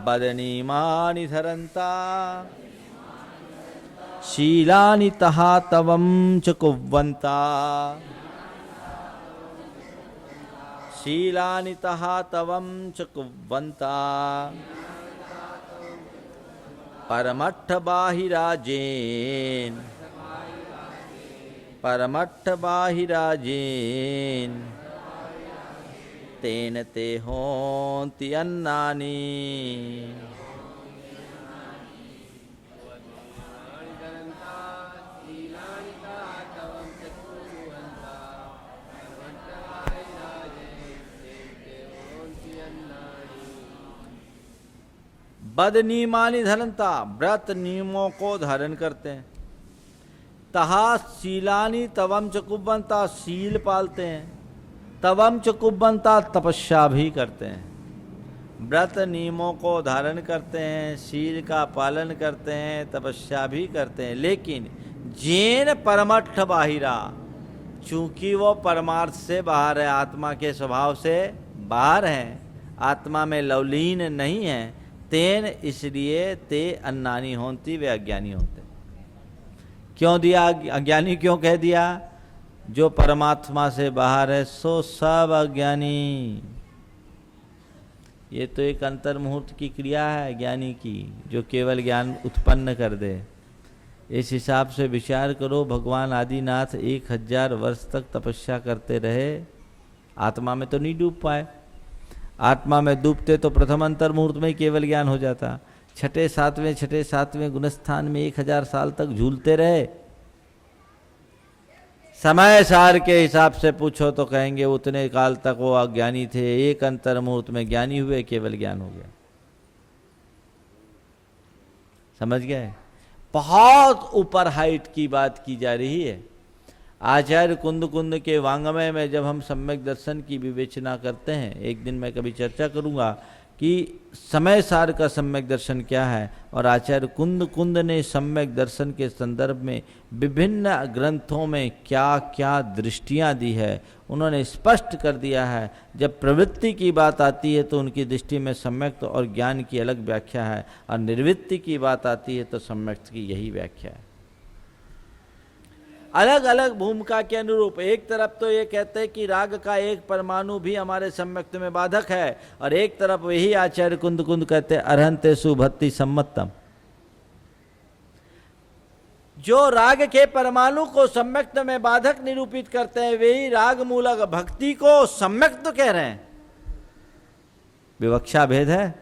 [SPEAKER 1] बदनीमानि धरंता शीलानि तहा तवं च कुर्वन्ता शीलानि तहा तवं च कुर्वन्ता परमट्ठ बाहिराजेन परमट्ठ बाहिराजेन तेन ते होन्ति अन्नानि। बद नियमानि धरंता, व्रत नियमों को धारण करते हैं। तहा शीलानि तवम च कुब्बंता, शील पालते हैं। तवम च कुब्बंता, तपस्या भी करते हैं। व्रत नियमों को धारण करते हैं, शील का पालन करते हैं, तपस्या भी करते हैं। लेकिन जैन परमठ बाहिरा, चूंकि वो परमार्थ से बाहर है, आत्मा के स्वभाव से बाहर है, आत्मा में लवलीन नहीं है, तेन इसलिए ते अन्नानी होती, वे अज्ञानी होते। क्यों दिया अज्ञानी, क्यों कह दिया? जो परमात्मा से बाहर है सो सब अज्ञानी। ये तो एक अंतर्मुहूर्त की क्रिया है ज्ञानी की, जो केवल ज्ञान उत्पन्न कर दे। इस हिसाब से विचार करो, भगवान आदिनाथ 1000 वर्ष तक तपस्या करते रहे, आत्मा में तो नहीं डूब पाए। आत्मा में डूबते तो प्रथम अंतर्मुहूर्त में ही केवल ज्ञान हो जाता। छठे सातवें गुणस्थान में 1000 साल तक झूलते रहे। समय सार के हिसाब से पूछो तो कहेंगे उतने काल तक वो अज्ञानी थे, एक अंतर्मुहूर्त में ज्ञानी हुए, केवल ज्ञान हो गया। समझ गए? बहुत ऊपर हाइट की बात की जा रही है। आचार्य कुंद के वांग्मय में जब हम सम्यक दर्शन की विवेचना करते हैं, एक दिन मैं कभी चर्चा करूंगा कि समय सार का सम्यक दर्शन क्या है, और आचार्य कुंद ने सम्यक दर्शन के संदर्भ में विभिन्न ग्रंथों में क्या क्या दृष्टियां दी है, उन्होंने स्पष्ट कर दिया है। जब प्रवृत्ति की बात आती है तो उनकी दृष्टि में सम्यक और ज्ञान की अलग व्याख्या है, और निर्वृत्ति की बात आती है तो सम्यक की यही व्याख्या है। अलग अलग भूमिका के अनुरूप। एक तरफ तो ये कहते हैं कि राग का एक परमाणु भी हमारे सम्यक्त में बाधक है, और एक तरफ वही आचार्य कुंद कहते हैं अरहंते सुभक्ति सम्मतम। जो राग के परमाणु को सम्यक्त में बाधक निरूपित करते हैं, वही राग मूलक भक्ति को सम्यक्त कह रहे हैं। विवक्षा भेद है।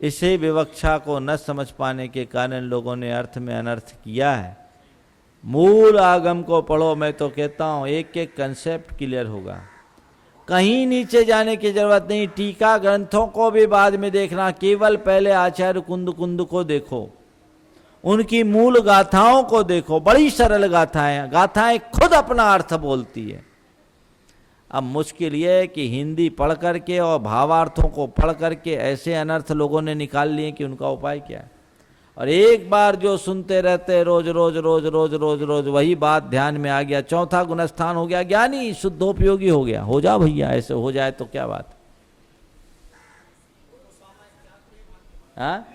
[SPEAKER 1] इसी विवक्षा को न समझ पाने के कारण लोगों ने अर्थ में अनर्थ किया है। मूल आगम को पढ़ो, मैं तो कहता हूं एक एक कंसेप्ट क्लियर होगा, कहीं नीचे जाने की जरूरत नहीं। टीका ग्रंथों को भी बाद में देखना, केवल पहले आचार्य कुंद को देखो, उनकी मूल गाथाओं को देखो। बड़ी सरल गाथाएं खुद अपना अर्थ बोलती है। अब मुश्किल ये है कि हिंदी पढ़ करके और भावार्थों को पढ़ करके ऐसे अनर्थ लोगों ने निकाल लिए कि उनका उपाय क्या है। और एक बार जो सुनते रहते रोज रोज रोज रोज रोज रोज वही बात ध्यान में आ गया, चौथा गुणस्थान हो गया ज्ञानी, शुद्धोपयोगी हो गया। हो जा भैया, ऐसे हो जाए तो क्या बात। हाँ,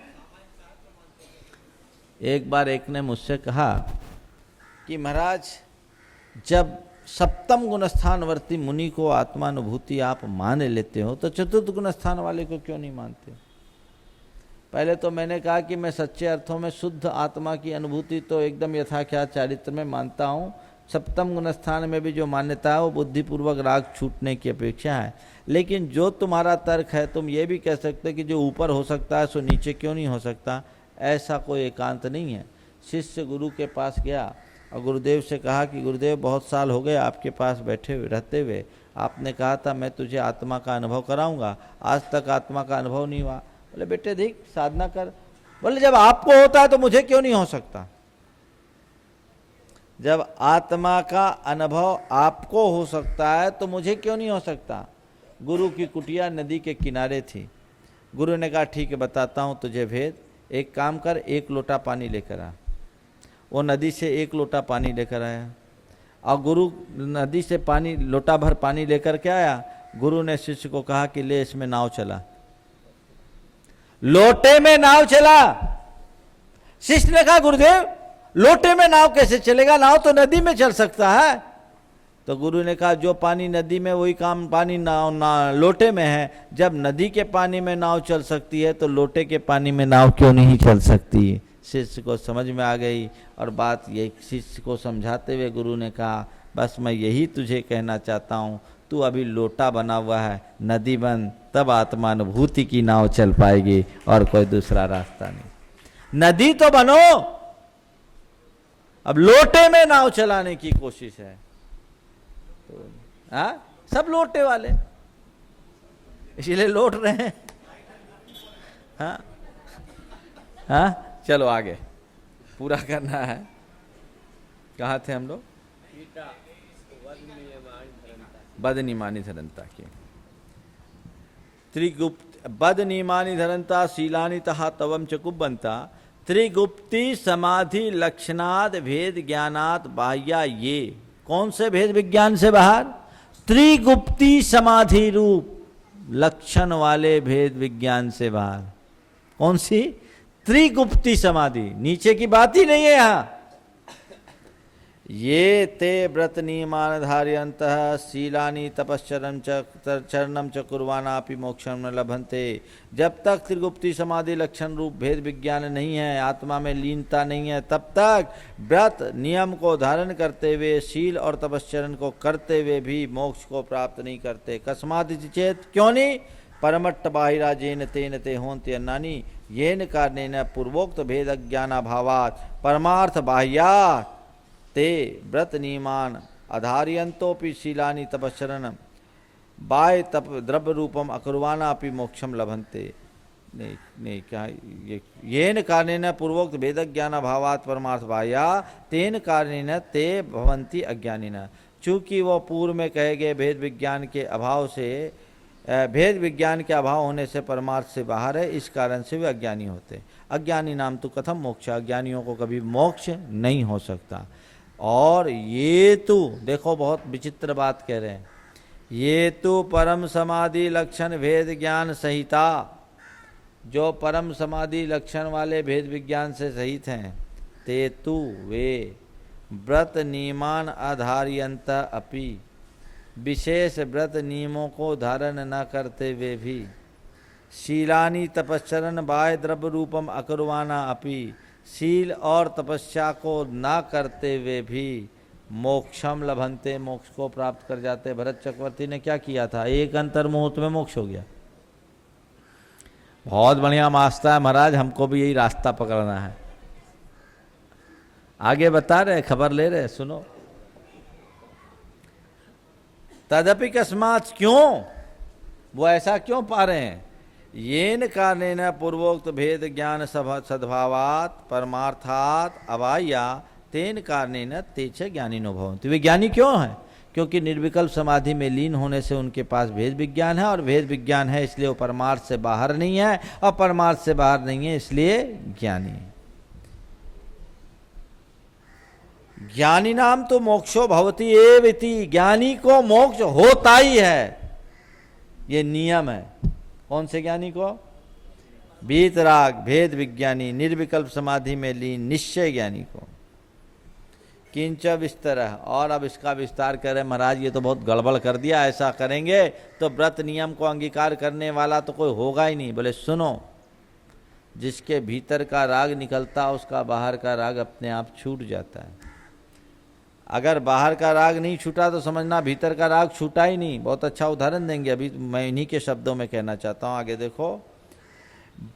[SPEAKER 1] एक बार एक ने मुझसे कहा कि महाराज, जब सप्तम गुणस्थानवर्ती मुनि को आत्मानुभूति आप मान लेते हो तो चतुर्थ गुणस्थान वाले को क्यों नहीं मानते? पहले तो मैंने कहा कि मैं सच्चे अर्थों में शुद्ध आत्मा की अनुभूति तो एकदम यथाख्यात चारित्र में मानता हूँ। सप्तम गुणस्थान में भी जो मान्यता है वो बुद्धिपूर्वक राग छूटने की अपेक्षा है। लेकिन जो तुम्हारा तर्क है, तुम ये भी कह सकते कि जो ऊपर हो सकता है सो नीचे क्यों नहीं हो सकता, ऐसा कोई एकांत नहीं है। शिष्य गुरु के पास गया और गुरुदेव से कहा कि गुरुदेव, बहुत साल हो गए आपके पास बैठे हुए रहते हुए, आपने कहा था मैं तुझे आत्मा का अनुभव कराऊंगा, आज तक आत्मा का अनुभव नहीं हुआ। बोले बेटे देख, साधना कर। बोले जब आपको होता है तो मुझे क्यों नहीं हो सकता? जब आत्मा का अनुभव आपको हो सकता है तो मुझे क्यों नहीं हो सकता? गुरु की कुटिया नदी के किनारे थी। गुरु ने कहा ठीक है, बताता हूँ तुझे भेद। एक काम कर, 1 लोटा पानी लेकर आ। वो नदी से 1 लोटा पानी लेकर आया, और गुरु नदी से पानी लोटा भर पानी लेकर के आया। गुरु ने शिष्य को कहा कि ले इसमें नाव चला। लोटे में नाव चला। शिष्य ने कहा गुरुदेव, लोटे में नाव कैसे चलेगा? नाव तो नदी में चल सकता है। तो गुरु ने कहा जो पानी नदी में वही काम पानी नाव लोटे में है। जब नदी के पानी में नाव चल सकती है तो लोटे के पानी में नाव क्यों नहीं चल सकती? शिष्य को समझ में आ गई, और बात ये शिष्य को समझाते हुए गुरु ने कहा बस मैं यही तुझे कहना चाहता हूँ, तू अभी लोटा बना हुआ है, नदी बन, तब आत्मानुभूति की नाव चल पाएगी, और कोई दूसरा रास्ता नहीं। नदी तो बनो, अब लोटे में नाव चलाने की कोशिश है। तो सब लोटे वाले इसलिए लौट रहे हैं। हाँ हाँ, चलो आगे पूरा करना है। कहाँ थे हम लोग? बदनिमानी धरंता की त्रिगुप्त बदनिमानी धरंता शीलानी तहा तवम चकुबंता त्रिगुप्ती समाधि लक्षणाद भेद ज्ञानात बाह्या। ये कौन से भेद विज्ञान से बाहर? त्रिगुप्ती समाधि रूप लक्षण वाले भेद विज्ञान से बाहर। कौन सी? त्रिगुप्ती समाधि, नीचे की बात ही नहीं है यहां। ये ते व्रत नियमान धार्यन्तः शीलानि तपश्चरणम च कुर्वाणापि मोक्षम न लभन्ते। जब तक त्रिगुप्ती समाधि लक्षण रूप भेद विज्ञान नहीं है, आत्मा में लीनता नहीं है, तब तक व्रत नियम को धारण करते हुए शील और तपश्चरण को करते हुए भी मोक्ष को प्राप्त नहीं करते। कस्मादिति चेत, क्यों नहीं? परमट्ट बाहिरा जेन तेन ते होन्ति अन्नानि येन कारणेन पूर्वोक्त भेद ज्ञानाभावात् परमार्थ बाह्यात् ते व्रत नियमान आधार्यन्तोपि शीलानि तपश्चरण बाय तप द्रव्य रूपम अकुर्वाणा अपि मोक्षम लभन्ते। नहीं क्या येन कारणेन पूर्वोक्त भेद ज्ञानाभावात् परमार्थ बाह्या तेन कारणेन ते भवन्ति अज्ञानिन। चूंकि वो पूर्व में कहे गए भेद विज्ञान के अभाव से, भेद विज्ञान के अभाव होने से परमार्थ से बाहर है, इस कारण से वे अज्ञानी होते। अज्ञानी नाम तो कथम मोक्ष, अज्ञानियों को कभी मोक्ष नहीं हो सकता। और ये तो देखो बहुत विचित्र बात कह रहे हैं, ये तो परम समाधि लक्षण भेद ज्ञान संहिता, जो परम समाधि लक्षण वाले भेद विज्ञान से सहित हैं, ते तु वे व्रत नियमान आधार्यंत अपि, विशेष व्रत नियमों को धारण न करते हुए भी, शीलानी तपश्चरण बाह्य द्रव्य रूपम अकुर्वाणा अपि, शील और तपस्या को ना करते हुए भी मोक्षम लभन्ते, मोक्ष को प्राप्त कर जाते। भरत चक्रवर्ती ने क्या किया था? एक अंतर मुहूर्त में मोक्ष हो गया। बहुत बढ़िया मास्टर है महाराज, हमको भी यही रास्ता पकड़ना है। आगे बता रहे, खबर ले रहे, सुनो। तदपि कस्मात्, क्यों वो ऐसा क्यों पा रहे हैं? येन कारणेन पूर्वोक्त भेद ज्ञान सद्भावात् परमार्थात् अबाह्या तेन कारणेन ते च ज्ञानिनो भवन्ति। वे ज्ञानी क्यों हैं? क्योंकि निर्विकल्प समाधि में लीन होने से उनके पास भेद विज्ञान है, और भेद विज्ञान है इसलिए वो परमार्थ से बाहर नहीं है, और परमार्थ से बाहर नहीं है इसलिए ज्ञानी है। ज्ञानी नाम तो मोक्षो भवति एव इति, ज्ञानी को मोक्ष होता ही है, ये नियम है। कौन से ज्ञानी को? वीतराग भेद विज्ञानी, निर्विकल्प समाधि में लीन निश्चय ज्ञानी को। किंच विस्तर, और अब इसका विस्तार करें महाराज, ये तो बहुत गड़बड़ कर दिया, ऐसा करेंगे तो व्रत नियम को अंगीकार करने वाला तो कोई होगा ही नहीं। बोले सुनो, जिसके भीतर का राग निकलता उसका बाहर का राग अपने आप छूट जाता है। अगर बाहर का राग नहीं छूटा तो समझना भीतर का राग छूटा ही नहीं। बहुत अच्छा उदाहरण देंगे, अभी मैं इन्हीं के शब्दों में कहना चाहता हूँ। आगे देखो,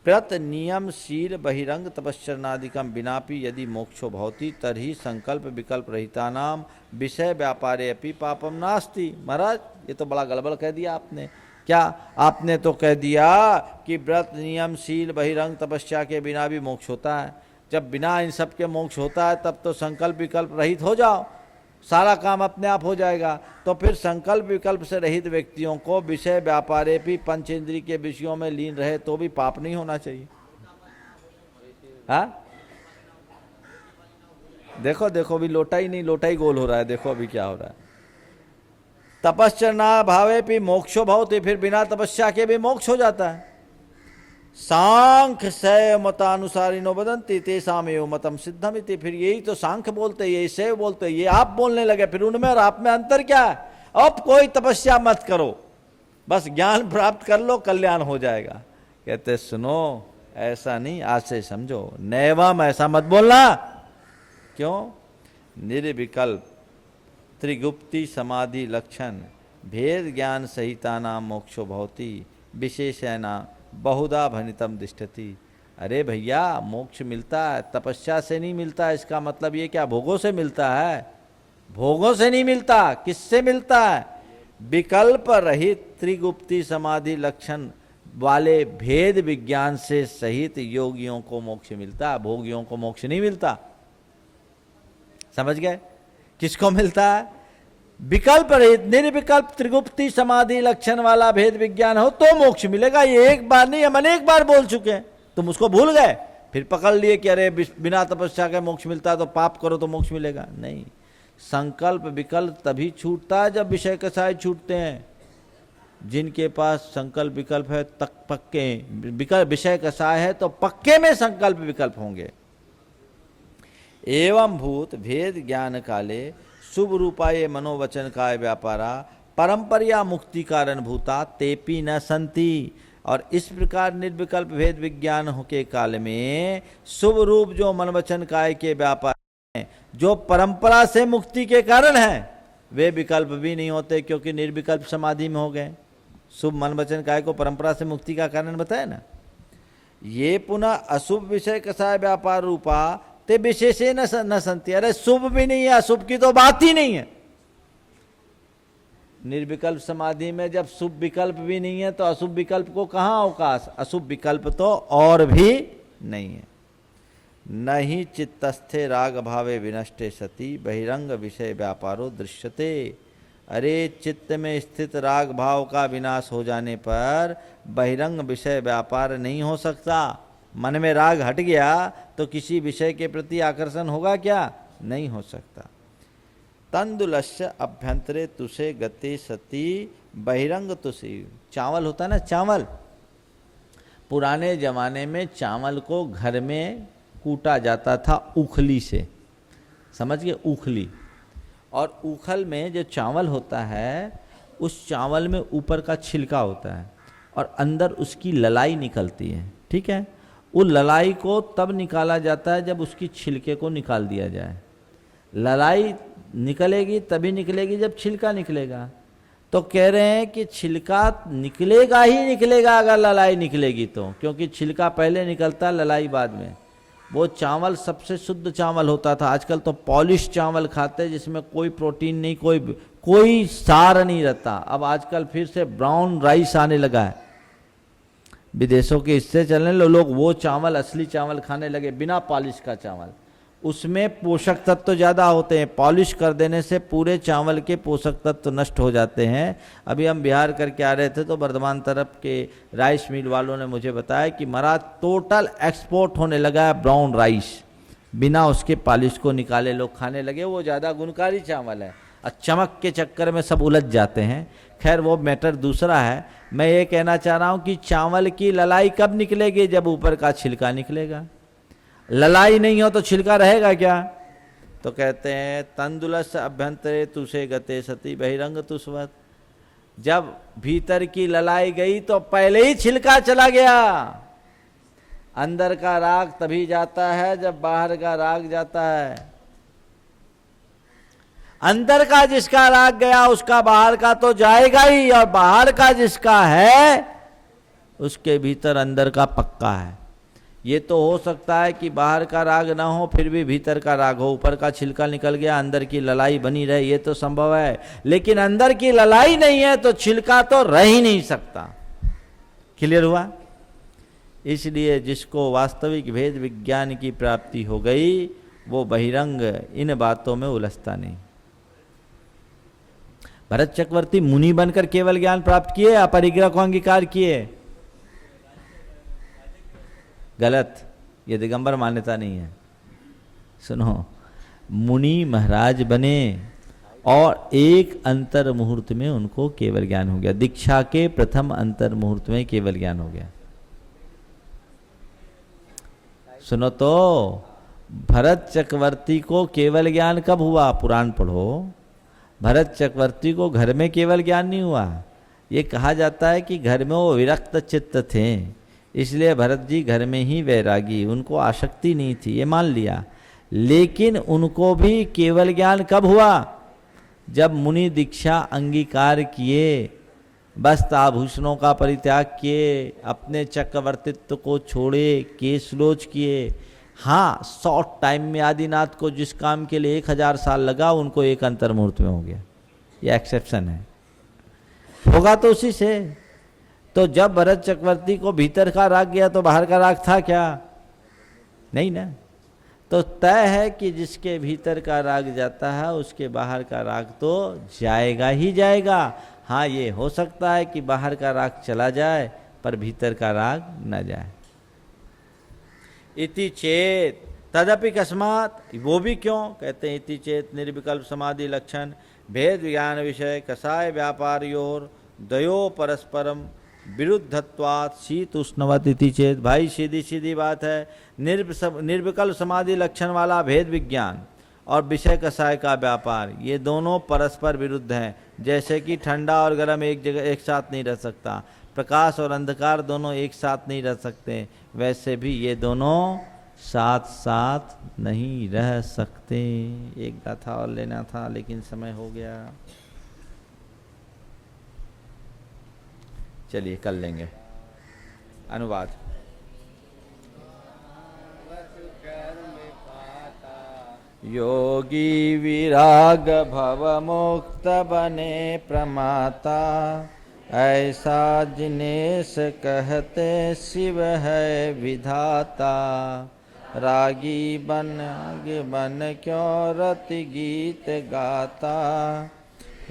[SPEAKER 1] व्रत नियम शील बहिरंग तपश्चरणादिकम बिनापि यदि मोक्षो भवति तर्हि संकल्प विकल्प रहितानाम विषय व्यापारे अपि पापम नास्ति। महाराज ये तो बड़ा गड़बड़ कह दिया आपने। क्या आपने तो कह दिया कि व्रत नियम शील बहिरंग तपस्या के बिना भी मोक्ष होता है। जब बिना इन सब के मोक्ष होता है तब तो संकल्प विकल्प रहित हो जाओ, सारा काम अपने आप हो जाएगा। तो फिर संकल्प विकल्प से रहित व्यक्तियों को विषय व्यापारे भी पंचेंद्रिय के विषयों में लीन रहे तो भी पाप नहीं होना चाहिए। हाँ देखो देखो, भी लोटा ही नहीं, लोटा ही गोल हो रहा है। देखो अभी क्या हो रहा है। तपश्चर्या भावे भी मोक्षो भवति, फिर बिना तपस्या के भी मोक्ष हो जाता है। सांख्य शैव मतानुसारिनो वदन्ति तेषामेव मतम सिद्धमिति। फिर यही तो सांख्य बोलते, यही शैव बोलते, ये आप बोलने लगे। फिर उनमें और आप में अंतर क्या है? अब कोई तपस्या मत करो, बस ज्ञान प्राप्त कर लो, कल्याण हो जाएगा। कहते सुनो, ऐसा नहीं, आज से समझो, नैवम ऐसा मत बोलना। क्यों? निर्विकल्प त्रिगुप्ती समाधि लक्षण भेद ज्ञान सहिता नाम मोक्षो भवति विशेषेण बहुधा भनितम दिष्टति। अरे भैया, मोक्ष मिलता है तपस्या से नहीं मिलता। इसका मतलब ये क्या भोगों से मिलता है? भोगों से नहीं मिलता। किससे मिलता है? विकल्प रहित त्रिगुप्ती समाधि लक्षण वाले भेद विज्ञान से सहित योगियों को मोक्ष मिलता, भोगियों को मोक्ष नहीं मिलता। समझ गए? किसको मिलता है? विकल्प रहित निर्विकल्प त्रिगुप्ति समाधि लक्षण वाला भेद विज्ञान हो तो मोक्ष मिलेगा। ये एक बार नहीं, हम अनेक बार बोल चुके हैं, तुम उसको भूल गए, फिर पकड़ लिए कि अरे बिना तपस्या के मोक्ष मिलता है तो पाप करो तो मोक्ष मिलेगा। नहीं, संकल्प विकल्प तभी छूटता है जब विषय कसाय छूटते हैं। जिनके पास संकल्प विकल्प है तक पक्के विकल्प विषय कसाय है तो पक्के में संकल्प विकल्प होंगे। एवं भूत भेद ज्ञान काले शुभ रूपाये मनोवचन काय व्यापारा परंपरिया मुक्ति कारण भूता तेपी न संति। और इस प्रकार निर्विकल्प भेद विज्ञान हो के काल में शुभ रूप जो मन वचन काय के व्यापार हैं, जो परंपरा से मुक्ति के कारण है, वे विकल्प भी नहीं होते क्योंकि निर्विकल्प समाधि में हो गए। शुभ मन वचन काय को परंपरा से मुक्ति का कारण बताया ना। ये पुनः अशुभ विषय कसाय व्यापार रूपा ते विशेषे न संति। अरे शुभ भी नहीं है, अशुभ की तो बात ही नहीं है। निर्विकल्प समाधि में जब शुभ विकल्प भी नहीं है तो अशुभ विकल्प को कहाँ अवकाश? अशुभ विकल्प तो और भी नहीं है। नहीं चित्तस्थे राग भावे विनष्टे सति बहिरंग विषय व्यापारो दृश्यते। अरे चित्त में स्थित राग भाव का विनाश हो जाने पर बहिरंग विषय व्यापार नहीं हो सकता। मन में राग हट गया तो किसी विषय के प्रति आकर्षण होगा क्या? नहीं हो सकता। तंदुलस्य अभ्यंतरे तुषे गति सती बहिरंग तुषी। चावल होता है ना, चावल, पुराने जमाने में चावल को घर में कूटा जाता था उखली से, समझ गए? उखली। और उखल में जो चावल होता है उस चावल में ऊपर का छिलका होता है और अंदर उसकी ललाई निकलती है, ठीक है? वो ललाई को तब निकाला जाता है जब उसकी छिलके को निकाल दिया जाए। ललाई निकलेगी तभी निकलेगी जब छिलका निकलेगा। तो कह रहे हैं कि छिलका निकलेगा ही निकलेगा अगर ललाई निकलेगी तो, क्योंकि छिलका पहले निकलता, ललाई बाद में। वो चावल सबसे शुद्ध चावल होता था। आजकल तो पॉलिश चावल खाते जिसमें कोई प्रोटीन नहीं, कोई सार नहीं रहता। अब आजकल फिर से ब्राउन राइस आने लगा है, विदेशों के हिस्से चलने लोग वो चावल, असली चावल खाने लगे, बिना पॉलिश का चावल। उसमें पोषक तत्व तो ज़्यादा होते हैं, पॉलिश कर देने से पूरे चावल के पोषक तत्व तो नष्ट हो जाते हैं। अभी हम बिहार करके आ रहे थे तो बर्धमान तरफ के राइस मिल वालों ने मुझे बताया कि महाराज टोटल एक्सपोर्ट होने लगा है ब्राउन राइस, बिना उसके पॉलिश को निकाले लोग खाने लगे। वो ज़्यादा गुणकारी चावल है और चमक के चक्कर में सब उलझ जाते हैं। खैर वो मैटर दूसरा है। मैं ये कहना चाह रहा हूँ कि चावल की ललाई कब निकलेगी? जब ऊपर का छिलका निकलेगा। ललाई नहीं हो तो छिलका रहेगा क्या? तो कहते हैं तंदुलस अभ्यंतरे तुषे गते सती बहिरंग तुष्वत। जब भीतर की ललाई गई तो पहले ही छिलका चला गया। अंदर का राग तभी जाता है जब बाहर का राग जाता है। अंदर का जिसका राग गया उसका बाहर का तो जाएगा ही, और बाहर का जिसका है उसके भीतर अंदर का पक्का है। ये तो हो सकता है कि बाहर का राग ना हो फिर भी भीतर का राग हो, ऊपर का छिलका निकल गया, अंदर की ललाई बनी रहे, ये तो संभव है। लेकिन अंदर की ललाई नहीं है तो छिलका तो रह ही नहीं सकता। क्लियर हुआ? इसलिए जिसको वास्तविक भेद विज्ञान की प्राप्ति हो गई वो बहिरंग इन बातों में उलझता नहीं। भरत चक्रवर्ती मुनि बनकर केवल ज्ञान प्राप्त किए, अपरिग्रह को अंगीकार किए। गलत, ये दिगंबर मान्यता नहीं है। सुनो, मुनि महाराज बने और एक अंतर मुहूर्त में उनको केवल ज्ञान हो गया। दीक्षा के प्रथम अंतर मुहूर्त में केवल ज्ञान हो गया। सुनो तो, भरत चक्रवर्ती को केवल ज्ञान कब हुआ? पुराण पढ़ो। भरत चक्रवर्ती को घर में केवल ज्ञान नहीं हुआ। ये कहा जाता है कि घर में वो विरक्त चित्त थे, इसलिए भरत जी घर में ही वैरागी, उनको आसक्ति नहीं थी, ये मान लिया। लेकिन उनको भी केवल ज्ञान कब हुआ? जब मुनि दीक्षा अंगीकार किए, वस्त्र आभूषणों का परित्याग किए, अपने चक्रवर्तित्व को छोड़े, केशलोच किए। हाँ, शॉर्ट टाइम में आदिनाथ को जिस काम के लिए 1000 साल लगा उनको एक अंतर मुहूर्त में हो गया। ये एक्सेप्शन है, होगा तो उसी से। तो जब भरत चक्रवर्ती को भीतर का राग गया तो बाहर का राग था क्या? नहीं ना। तो तय है कि जिसके भीतर का राग जाता है उसके बाहर का राग तो जाएगा ही जाएगा। हाँ, ये हो सकता है कि बाहर का राग चला जाए पर भीतर का राग न जाए। इति चेत तदपि कस्मात, वो भी क्यों? कहते हैं इति चेत निर्विकल्प समाधि लक्षण भेद ज्ञान विषय कसाय व्यापारियोर दयो परस्परम विरुद्धत्वात् शीत उष्णवत इति चेत। भाई सीधी सीधी बात है, निर्विकल्प समाधि लक्षण वाला भेद विज्ञान और विषय कसाय का व्यापार, ये दोनों परस्पर विरुद्ध हैं। जैसे कि ठंडा और गर्म एक जगह एक साथ नहीं रह सकता, प्रकाश और अंधकार दोनों एक साथ नहीं रह सकते, वैसे भी ये दोनों साथ साथ नहीं रह सकते। एक गाथा और लेना था लेकिन समय हो गया, चलिए कर लेंगे अनुवाद। योगी विराग भव मुक्त बने प्रमाता, ऐसा जिनेश कहते शिव है विधाता। रागी बन क्यों रति गीत गाता,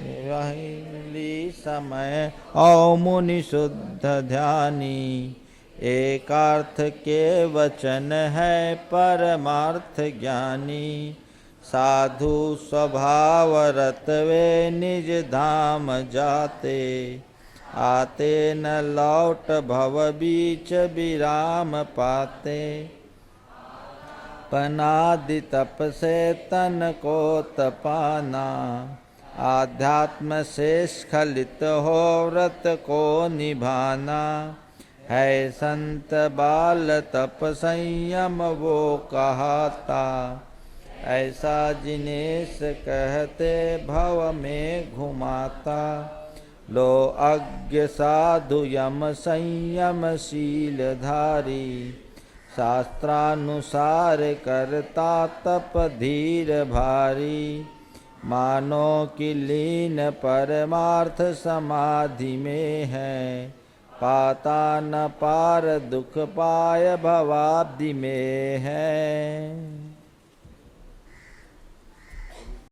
[SPEAKER 1] रहली समय औ मुनि शुद्ध ध्यानी। एकार्थ के वचन है परमार्थ ज्ञानी, साधु स्वभाव रत वे निज धाम जाते। आते न लौट भव बीच विराम पाते, पनादि तप से तन को तपाना। आध्यात्म से स्खलित हो व्रत को निभाना, है संत बाल तप संयम वो कहाता। ऐसा जिनेश कहते भव में घुमाता, लो अज्ञ साधु यम संयम शीलधारी। शास्त्रानुसार करता तप धीर भारी, मानो कि लीन परमार्थ समाधि में है। पाता न पार दुख पाय भवाब्धि में है।